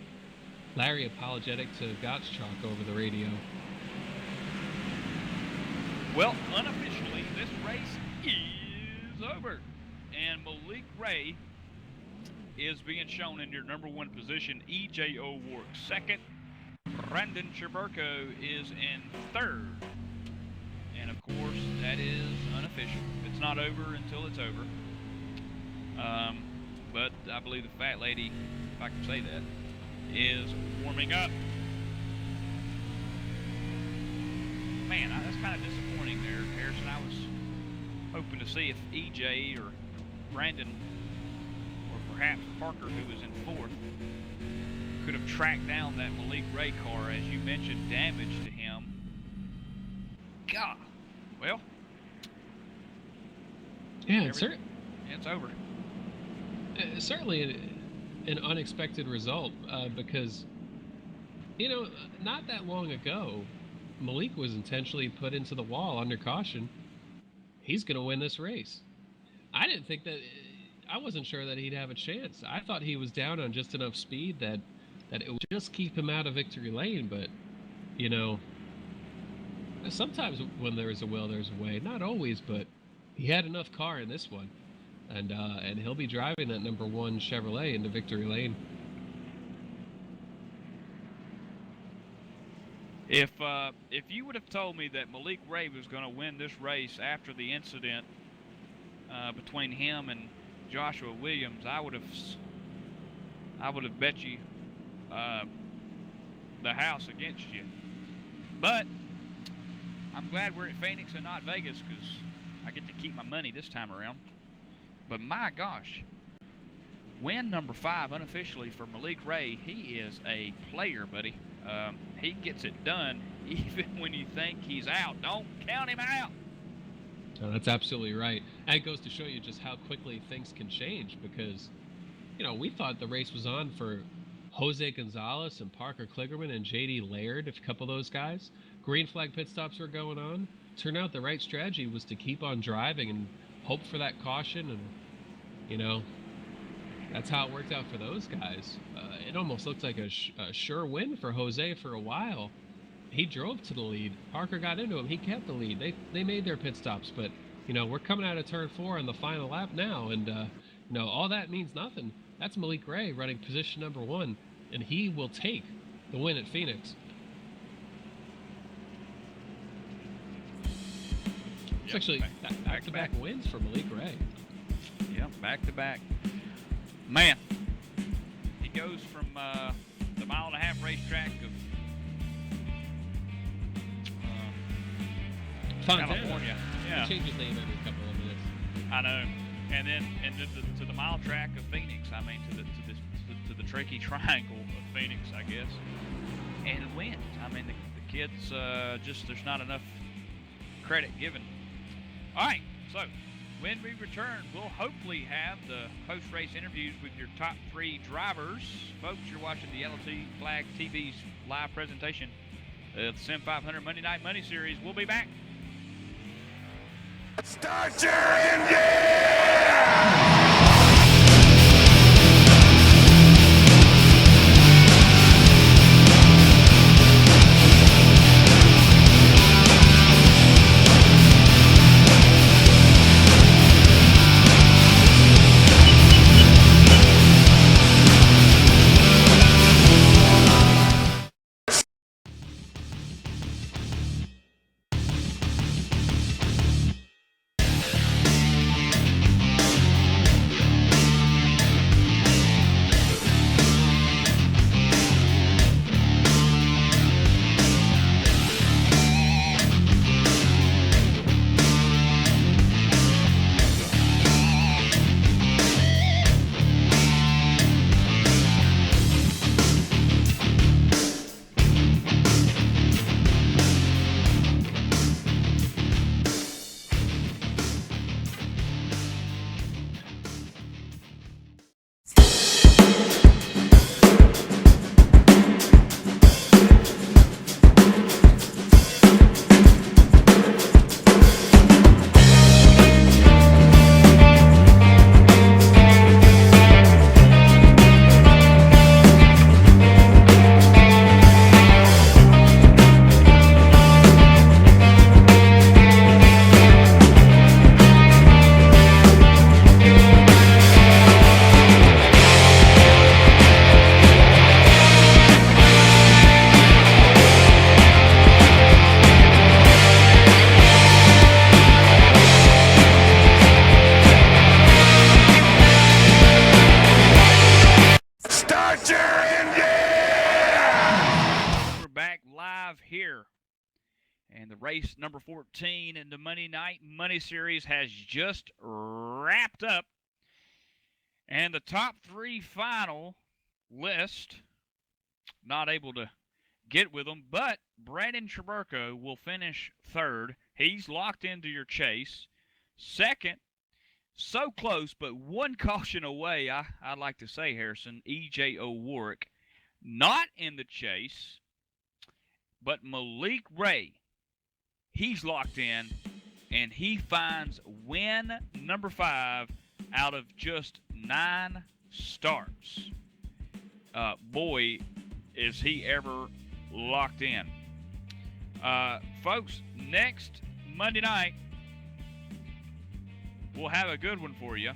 Larry apologetic to Gottschalk over the radio. Well, unofficially, this race is over, and Malik Ray is being shown in your number 1 position. E.J. O'Rourke 2nd. Brandon Chaburko is in 3rd. And of course, that is unofficial. It's not over until it's over. But I believe the fat lady, if I can say that, is warming up. Man, that's kind of disappointing there, Harrison. I was hoping to see if EJ or Brandon or perhaps Parker, who was in 4th, could have tracked down that Malik Ray car, as you mentioned, damage to him. God. Well. Yeah, it's over. Certainly an unexpected result because, not that long ago, Malik was intentionally put into the wall under caution. He's going to win this race. I didn't think that, I wasn't sure that he'd have a chance. I thought he was down on just enough speed that it would just keep him out of victory lane, but, sometimes when there's a will, there's a way. Not always, but he had enough car in this one. And he'll be driving that number 1 Chevrolet into victory lane. If you would have told me that Malik Ray was going to win this race after the incident between him and Joshua Williams, I would have bet you the house against you. But I'm glad we're at Phoenix and not Vegas because I get to keep my money this time around. But my gosh, win number 5 unofficially for Malik Ray. He is a player, buddy. He gets it done even when you think he's out. Don't count him out. No, that's absolutely right. And it goes to show you just how quickly things can change because, we thought the race was on for Jose Gonzalez and Parker Kligerman and J.D. Laird, a couple of those guys. Green flag pit stops were going on. Turned out the right strategy was to keep on driving and hope for that caution. And, that's how it worked out for those guys. It almost looked like a sure win for Jose for a while. He drove to the lead. Parker got into him. He kept the lead. They made their pit stops, but we're coming out of turn 4 on the final lap now, and all that means nothing. That's Malik Ray running position number 1, and he will take the win at Phoenix. It's actually back-to-back wins for Malik Ray. Yep, back-to-back. Man, he goes from the mile-and-a-half racetrack of California. Yeah. He changes name every couple of minutes. I know. And then to the mile track of Phoenix. I mean, to the tricky triangle of Phoenix, I guess. And wins. I mean, the kids there's not enough credit given. All right, so when we return, we'll hopefully have the post-race interviews with your top 3 drivers. Folks, you're watching the Yellow Flag TV's live presentation of the Sim 500 Monday Night Money Series. We'll be back. Start your engine! And the race number 14 in the Monday Night Money Series has just wrapped up. And the top 3 final list, not able to get with them, but Brandon Traburco will finish 3rd. He's locked into your chase. 2nd, so close, but 1 caution away, I'd like to say, Harrison, E.J. O'Warwick, not in the chase, but Malik Ray. He's locked in, and he finds win number 5 out of just 9 starts. Boy, is he ever locked in. Folks, next Monday night, we'll have a good one for you.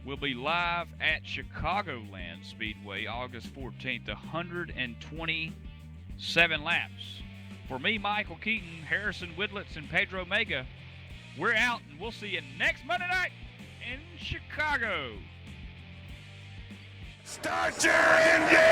We'll be live at Chicagoland Speedway, August 14th, 127 laps. For me, Michael Keaton, Harrison Widlitz, and Pedro Mega, we're out, and we'll see you next Monday night in Chicago. Start your engine!